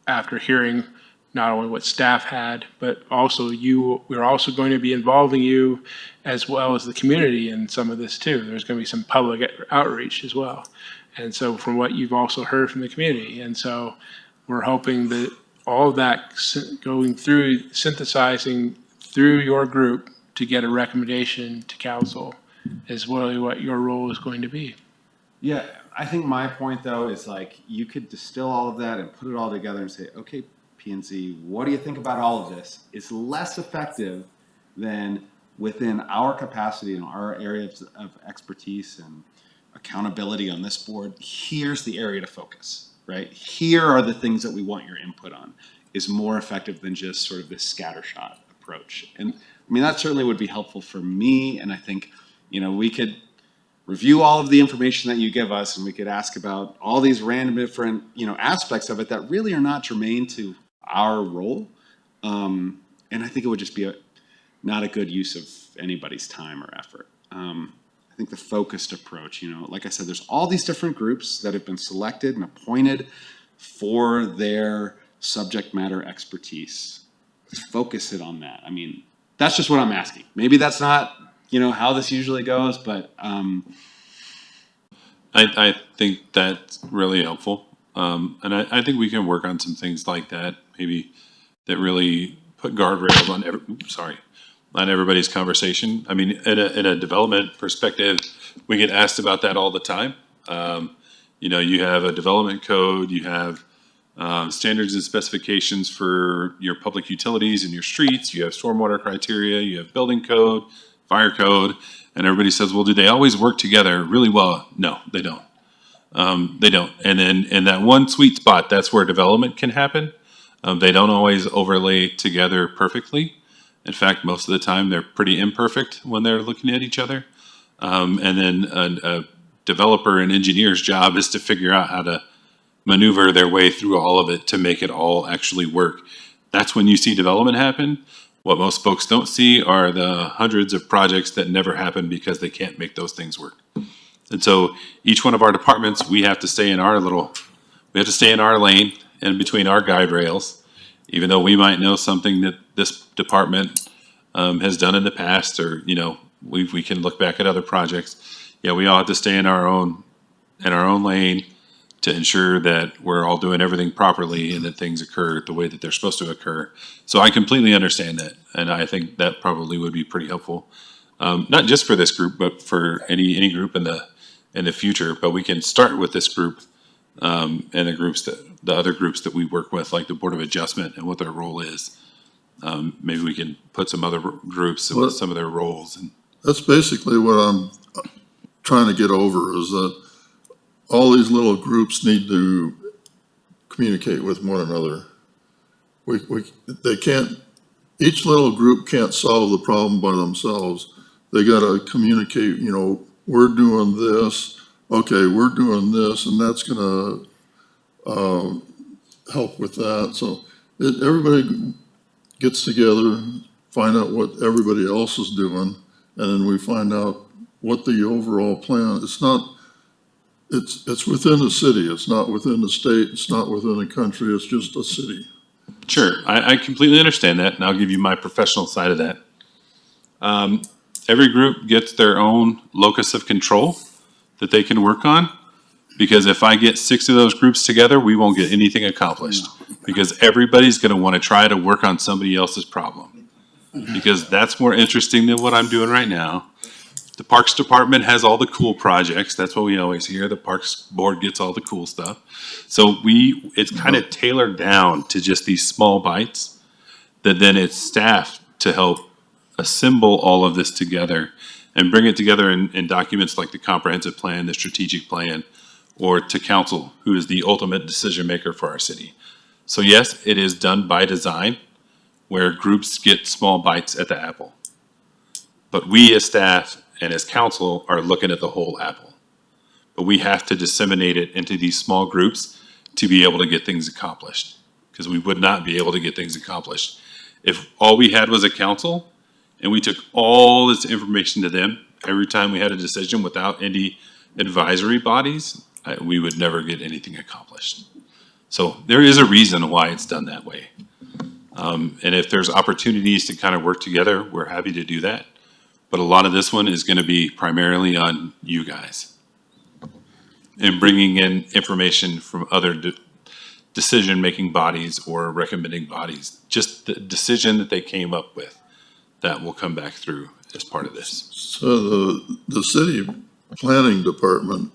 after hearing not only what staff had, but also we're also going to be involving you as well as the community in some of this too. There's going to be some public outreach as well. And so from what you've also heard from the community. And so we're hoping that all of that going through, synthesizing through your group to get a recommendation to council is really what your role is going to be. Yeah, I think my point though is like you could distill all of that and put it all together and say, okay, PNC, what do you think about all of this? It's less effective than within our capacity and our areas of expertise and accountability on this board. Here's the area to focus, right? Here are the things that we want your input on, is more effective than just sort of this scattershot approach. And I mean, that certainly would be helpful for me. And I think, we could review all of the information that you give us and we could ask about all these random different, aspects of it that really are not germane to our role. And I think it would just be not a good use of anybody's time or effort. I think the focused approach, like I said, there's all these different groups that have been selected and appointed for their subject matter expertise. Let's focus it on that. I mean, that's just what I'm asking. Maybe that's not, how this usually goes, but I think that's really helpful. And I think we can work on some things like that, maybe that really put guardrails on everybody's conversation. I mean, in a development perspective, we get asked about that all the time. You have a development code, you have standards and specifications for your public utilities and your streets, you have stormwater criteria, you have building code, fire code, and everybody says, well, do they always work together really well? No, they don't. They don't. And then in that one sweet spot, that's where development can happen. They don't always overlay together perfectly. In fact, most of the time, they're pretty imperfect when they're looking at each other. And then a developer and engineer's job is to figure out how to maneuver their way through all of it to make it all actually work. That's when you see development happen. What most folks don't see are the hundreds of projects that never happen because they can't make those things work. And so each one of our departments, we have to stay in our lane and between our guide rails, even though we might know something that this department has done in the past, or, we can look back at other projects. Yeah, we all have to stay in our own lane to ensure that we're all doing everything properly and that things occur the way that they're supposed to occur. So I completely understand that, and I think that probably would be pretty helpful, not just for this group, but for any group in the future. But we can start with this group and the other groups that we work with, like the Board of Adjustment and what their role is. Maybe we can put some other groups with some of their roles. And That's basically what I'm trying to get over, is that all these little groups need to communicate with one another. They can't, each little group can't solve the problem by themselves. They gotta communicate, we're doing this, okay, we're doing this, and that's gonna, help with that. So everybody gets together, find out what everybody else is doing, and then we find out what the overall plan, it's within the city, it's not within the state, it's not within the country, it's just a city. sure, I completely understand that, and I'll give you my professional side of that. Every group gets their own locus of control that they can work on. Because if I get 6 of those groups together, we won't get anything accomplished. Because everybody's gonna wanna try to work on somebody else's problem. Because that's more interesting than what I'm doing right now. The Parks Department has all the cool projects. That's what we always hear. The Parks Board gets all the cool stuff. So it's kind of tailored down to just these small bites that then it's staff to help assemble all of this together and bring it together in documents like the comprehensive plan, the strategic plan, or to council, who is the ultimate decision maker for our city. So yes, it is done by design, where groups get small bites at the apple. But we as staff and as council are looking at the whole apple. But we have to disseminate it into these small groups to be able to get things accomplished. Because we would not be able to get things accomplished if all we had was a council and we took all this information to them every time we had a decision without any advisory bodies. We would never get anything accomplished. So there is a reason why it's done that way. And if there's opportunities to kind of work together, we're happy to do that. But a lot of this one is going to be primarily on you guys. And bringing in information from other decision-making bodies or recommending bodies. Just the decision that they came up with, that will come back through as part of this. So the city planning department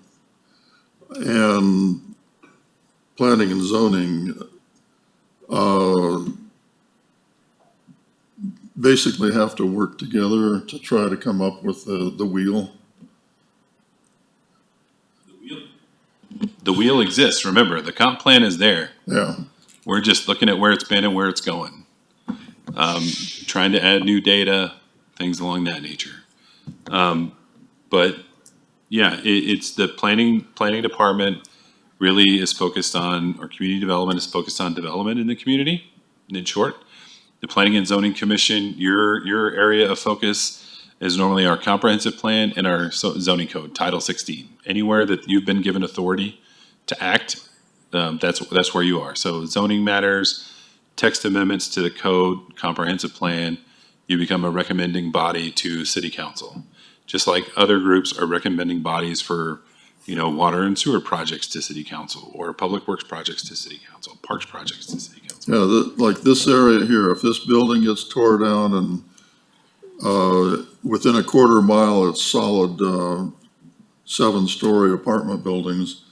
and planning and zoning, basically have to work together to try to come up with the wheel. The wheel exists, remember, the comp plan is there. Yeah, We're just looking at where it's been and where it's going. Trying to add new data, things along that nature. But yeah, it's the planning department really is focused on, or community development is focused on development in the community, in short. The Planning and Zoning Commission, your area of focus is normally our comprehensive plan and our zoning code, Title 16. Anywhere that you've been given authority to act, that's where you are. So zoning matters, text amendments to the code, comprehensive plan, you become a recommending body to city council. Just like other groups are recommending bodies for, water and sewer projects to city council, or public works projects to city council, parks projects to city council. yeah, like this area here, if this building gets tore down and within a quarter mile, it's solid 7-story apartment buildings,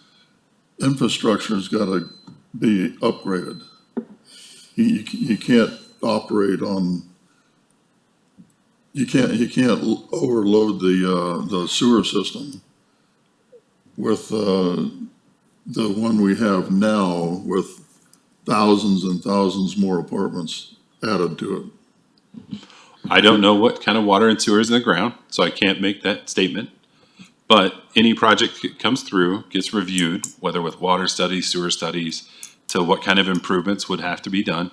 infrastructure's gotta be upgraded. You can't operate on, you can't overload the sewer system with the one we have now with thousands and thousands more apartments added to it. I don't know what kind of water and sewer is in the ground, so I can't make that statement. But any project that comes through gets reviewed, whether with water studies, sewer studies, to what kind of improvements would have to be done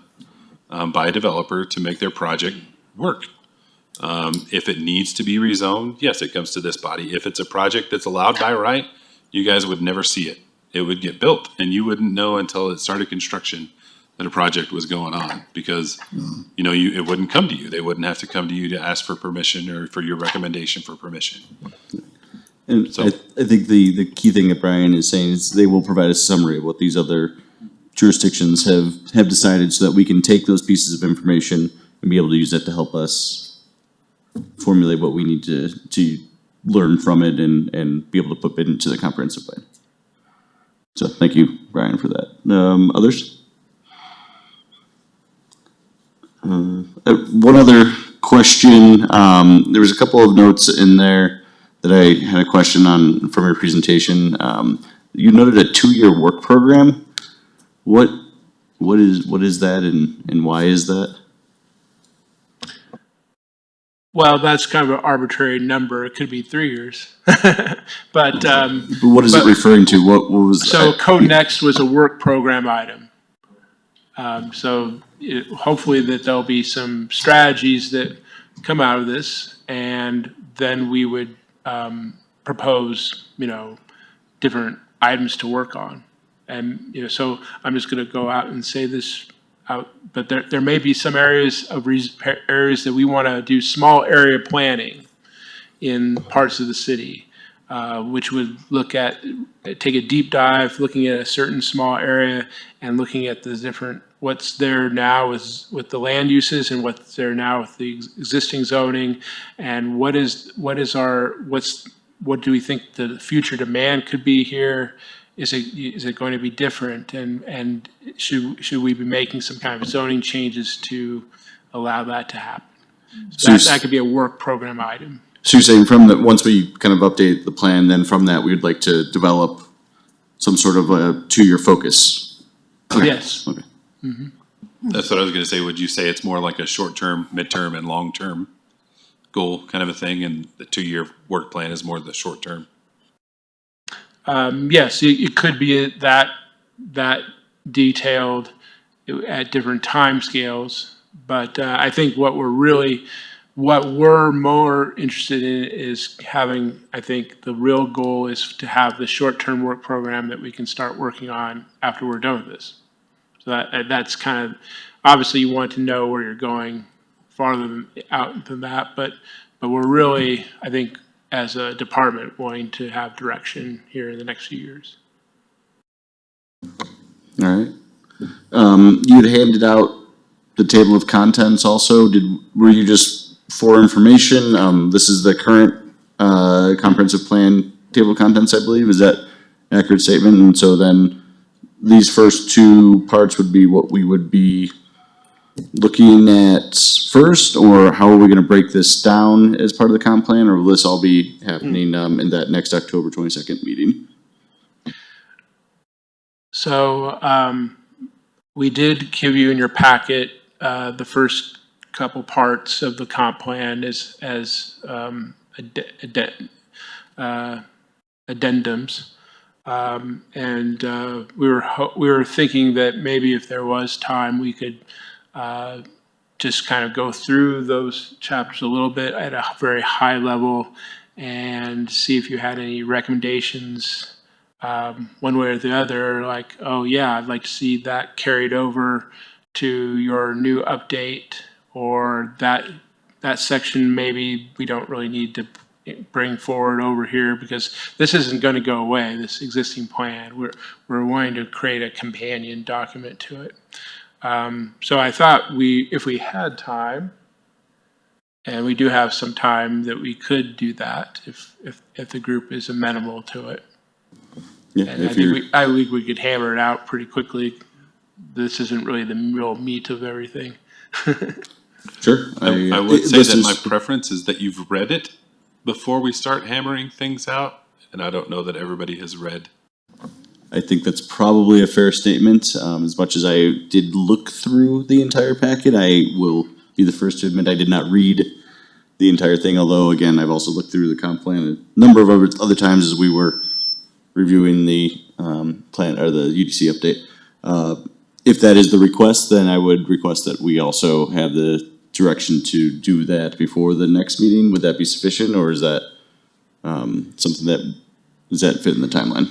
by a developer to make their project work. If it needs to be rezoned, yes, it comes to this body. If it's a project that's allowed by right, you guys would never see it. It would get built and you wouldn't know until it started construction that a project was going on, because, it wouldn't come to you. They wouldn't have to come to you to ask for permission or for your recommendation for permission. And So- I think the key thing that Brian is saying is they will provide a summary of what these other jurisdictions have decided, so that we can take those pieces of information and be able to use that to help us formulate what we need to learn from it and be able to put it into the comprehensive plan. So thank you, Brian, for that. Others? One other question, there was a couple of notes in there that I had a question on from your presentation. You noted a 2-year work program. What is that and why is that? Well, that's kind of an arbitrary number. It could be 3 years. But, What is it referring to? What was? so Code Next was a work program item. Hopefully that there'll be some strategies that come out of this, and then we would propose, different items to work on. And, so I'm just gonna go out and say this out, but there may be some areas areas that we wanna do small area planning in parts of the city, which would take a deep dive, looking at a certain small area and looking at the different, what's there now with the land uses and what's there now with the existing zoning, and what do we think the future demand could be here? Is it going to be different? And should we be making some kind of zoning changes to allow that to happen? So that could be a work program item. So you're saying from that, once we kind of update the plan, then from that, we would like to develop some sort of a 2-year focus? Okay. Yes. Okay. That's what I was gonna say. Would you say it's more like a short-term, midterm, and long-term goal kind of a thing, and the 2-year work plan is more the short-term? Yes, it could be that detailed at different timescales, but I think what we're more interested in is having, I think the real goal is to have the short-term work program that we can start working on after we're done with this. So that's kind of, obviously you want to know where you're going farther out than that, but we're really, I think, as a department, wanting to have direction here in the next few years. All right. You'd handed out the table of contents also. Were you just for information? This is the current comprehensive plan table of contents, I believe. Is that an accurate statement? And so then these first 2 parts would be what we would be looking at first, or how are we gonna break this down as part of the comp plan, or will this all be happening in that next October 22nd meeting? So we did give you in your packet the first couple parts of the comp plan as addendums. And we were thinking that maybe if there was time, we could just kind of go through those chapters a little bit at a very high level and see if you had any recommendations, one way or the other, like, oh yeah, I'd like to see that carried over to your new update, or that section maybe we don't really need to bring forward over here because this isn't going to go away, this existing plan. We're wanting to create a companion document to it. So I thought if we had time, and we do have some time, that we could do that if the group is amenable to it. Yeah, And I think we could hammer it out pretty quickly. This isn't really the real meat of everything. Sure. I would say that my preference is that you've read it before we start hammering things out, and I don't know that everybody has read. I think that's probably a fair statement. As much as I did look through the entire packet, I will be the first to admit I did not read the entire thing, although again, I've also looked through the comp plan a number of other times as we were reviewing the plan or the UDC update. If that is the request, then I would request that we also have the direction to do that before the next meeting. Would that be sufficient, or is that something that, does that fit in the timeline?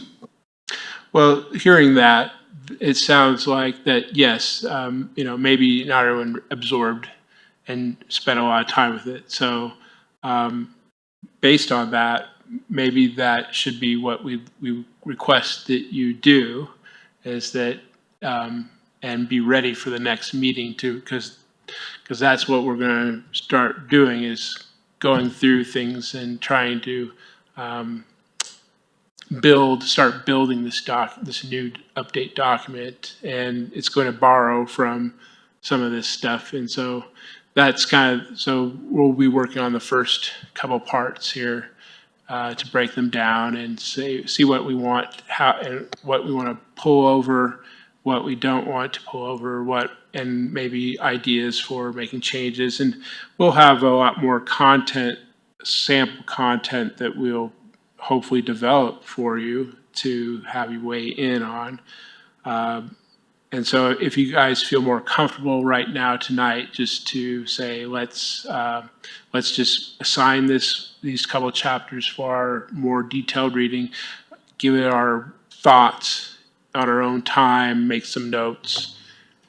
Well, hearing that, it sounds like that, yes, maybe not everyone absorbed and spent a lot of time with it. So based on that, maybe that should be what we request that you do, is that, and be ready for the next meeting too, because that's what we're going to start doing, is going through things and trying to start building this new update document, and it's going to borrow from some of this stuff. And so so we'll be working on the first couple parts here to break them down and see what we want, and what we want to pull over, what we don't want to pull over, and maybe ideas for making changes. And we'll have a lot more sample content that we'll hopefully develop for you to have you weigh in on. And so if you guys feel more comfortable right now tonight, just to say, let's just assign these couple chapters for our more detailed reading, give it our thoughts on our own time, make some notes,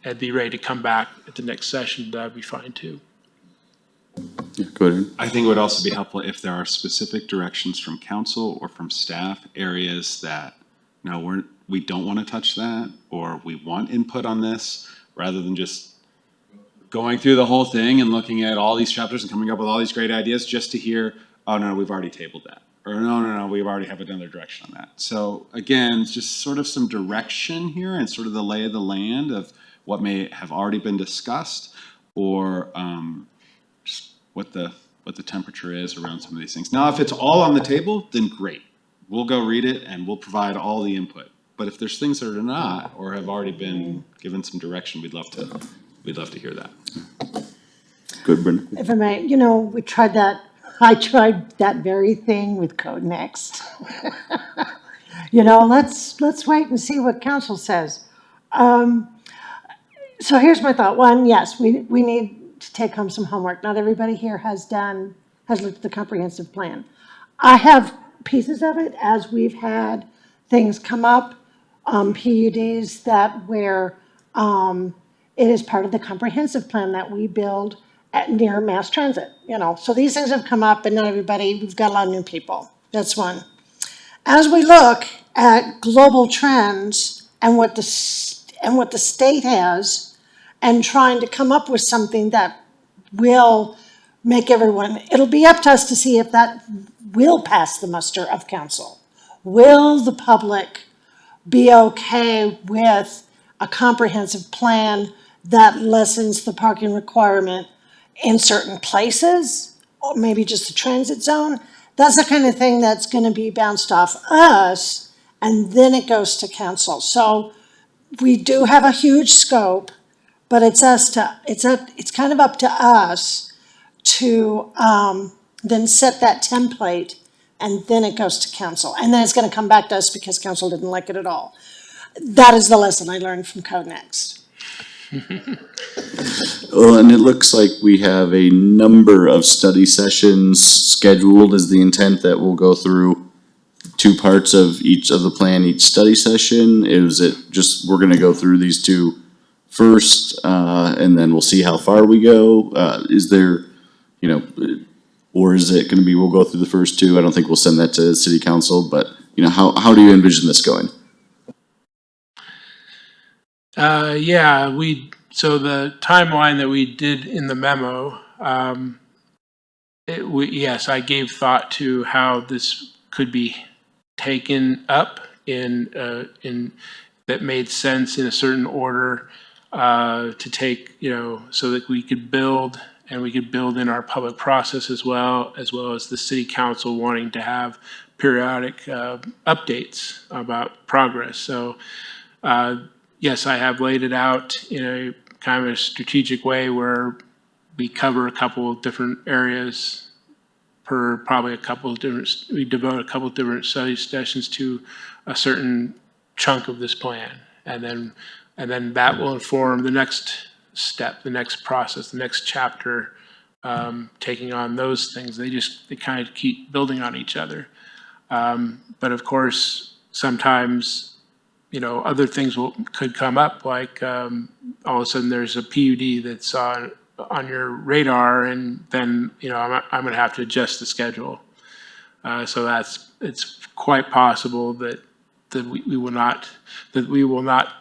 and be ready to come back at the next session, that'd be fine too. Yeah, go ahead. I think it would also be helpful if there are specific directions from council or from staff, areas that, no, we don't want to touch that, or we want input on this, rather than just going through the whole thing and looking at all these chapters and coming up with all these great ideas just to hear, oh, no, we've already tabled that. Or no, we already have another direction on that. So again, just sort of some direction here and sort of the lay of the land of what may have already been discussed, or just what the temperature is around some of these things. Now, if it's all on the table, then great. We'll go read it and we'll provide all the input. But if there's things that are not, or have already been given some direction, we'd love to hear that. Good, Brenda. If I may, I tried that very thing with Code Next. Let's wait and see what council says. So here's my thought. One, yes, we need to take home some homework. Not everybody here has looked at the comprehensive plan. I have pieces of it as we've had things come up, PUDs where it is part of the comprehensive plan that we build near mass transit, So these things have come up, and not everybody, we've got a lot of new people. That's one. As we look at global trends and what the state has, and trying to come up with something that will make it'll be up to us to see if that will pass the muster of council. Will the public be okay with a comprehensive plan that lessens the parking requirement in certain places, or maybe just the transit zone? That's the kind of thing that's going to be bounced off us, and then it goes to council. So we do have a huge scope, but it's kind of up to us to then set that template, and then it goes to council. And then it's going to come back to us because council didn't like it at all. That is the lesson I learned from Code Next. Well, and it looks like we have a number of study sessions scheduled. Is the intent that we'll go through 2 parts of each of the plan, each study session? Is it just, we're gonna go through these 2 first, and then we'll see how far we go? Is there, or is it gonna be, we'll go through the first 2? I don't think we'll send that to city council, but how do you envision this going? So the timeline that we did in the memo, yes, I gave thought to how this could be taken up in that made sense in a certain order, to take, so that we could build, and we could build in our public process as well as the city council wanting to have periodic updates about progress. So yes, I have laid it out in a kind of a strategic way where we cover a couple of different areas per probably we devote a couple of different study sessions to a certain chunk of this plan. And then that will inform the next step, the next process, the next chapter, taking on those things. They kind of keep building on each other. But of course, sometimes other things could come up, like all of a sudden there's a PUD that's on your radar, and then I'm going to have to adjust the schedule. So it's quite possible that we will not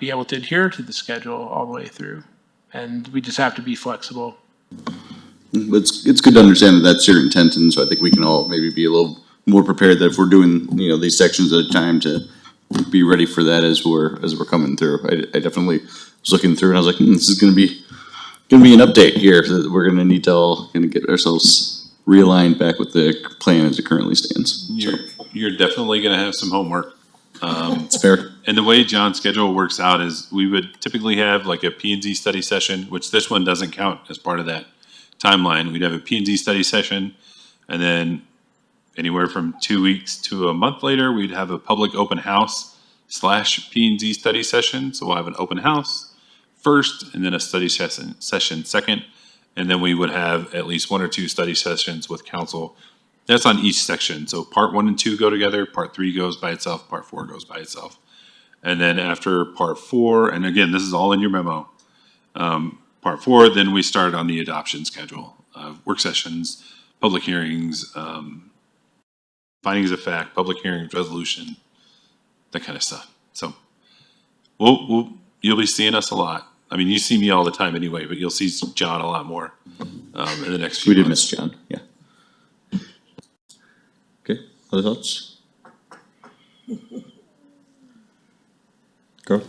be able to adhere to the schedule all the way through, and we just have to be flexible. It's good to understand that that's your intent, and so I think we can all maybe be a little more prepared that if we're doing, you know, these sections at a time to be ready for that as we're coming through. I definitely was looking through and I was like, this is gonna be an update here that we're gonna need to all kind of get ourselves realigned back with the plan as it currently stands. So You're definitely gonna have some homework. it's fair. And the way John's schedule works out is we would typically have like a P&Z study session, which this one doesn't count as part of that timeline. We'd have a P&Z study session, and then anywhere from 2 weeks to a month later, we'd have a public open house / P&Z study session. So we'll have an open house first, and then a study session second, and then we would have at least 1 or 2 study sessions with council. That's on each section. So part 1 and 2 go together, part 3 goes by itself, part 4 goes by itself. And then after part 4, and again, this is all in your memo, part 4, then we start on the adoption schedule, work sessions, public hearings, findings of fact, public hearings, resolution, that kind of stuff. So you'll be seeing us a lot. I mean, you see me all the time anyway, but you'll see John a lot more in the next few We did months. miss John, yeah. Okay, other thoughts? Carl?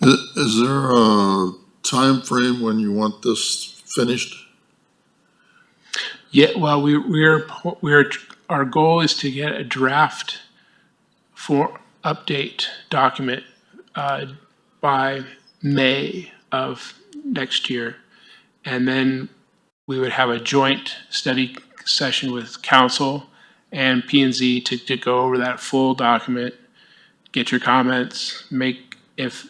Is there a time frame when you want this finished? Yeah, well, our goal is to get a draft for update document by May of next year. And then we would have a joint study session with council and P&Z to go over that full document, get your comments, if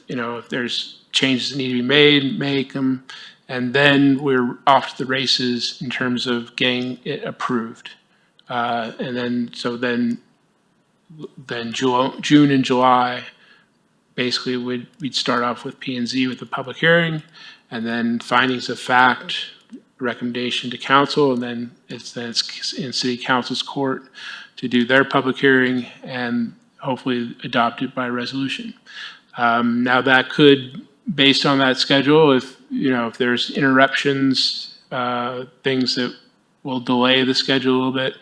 there's changes that need to be made, make them, and then we're off to the races in terms of getting it approved. And then June and July, basically we'd start off with P&Z with the public hearing, and then findings of fact, recommendation to council, and then it's in city council's court to do their public hearing and hopefully adopt it by resolution. Now that could, based on that schedule, if there's interruptions, things that will delay the schedule a little bit,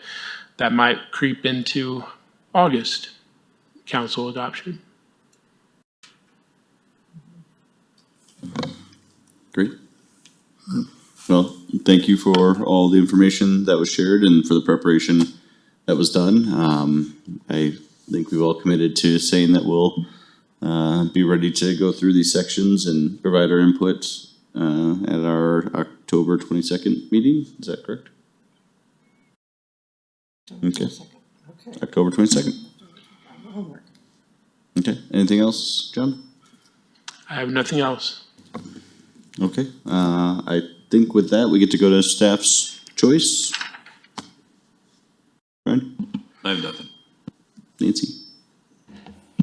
that might creep into August council adoption. Great. Well, thank you for all the information that was shared and for the preparation that was done. I think we've all committed to saying that we'll be ready to go through these sections and provide our input at our October 22nd meeting. Is that correct? Okay. October 22nd. Okay. Anything else, John? I have nothing else. Okay. I think with that, we get to go to staff's choice. Brian? I have nothing. Nancy?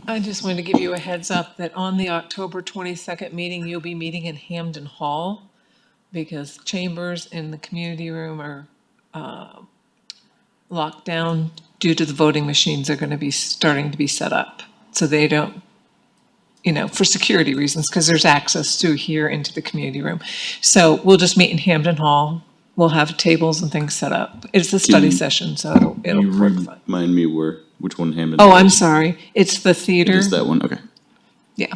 I just wanted to give you a heads up that on the October 22nd meeting, you'll be meeting in Hamden Hall because chambers in the community room are locked down due to the voting machines are going to be starting to be set up. So they don't, for security reasons, because there's access through here into the community room. So we'll just meet in Hamden Hall. We'll have tables and things set up. It's a study session, so it'll You work fine. remind me which one Hammond? Oh, I'm sorry. It's the theater. It is that one, okay. Yeah.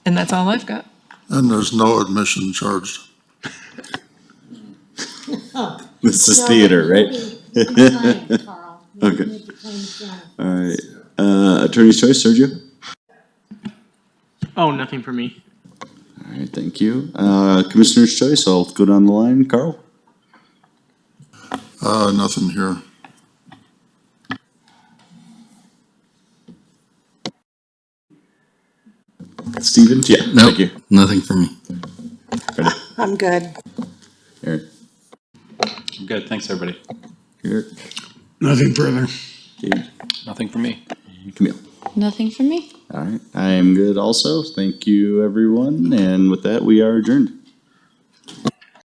And that's all I've got. And there's no admission charged. This is theater, right? Okay. All right. Attorney's choice, Sergio? Oh, nothing for me. All right, thank you. Commissioner's choice, I'll go down the line. Carl? Nothing here. Steven? Yeah, Nope, thank you. nothing for me. Ready? I'm good. Aaron? I'm good, thanks, everybody. Eric? Nothing further. Dave? Nothing for me. Camille? Nothing from me. All right, I am good also. Thank you, everyone. And with that, we are adjourned.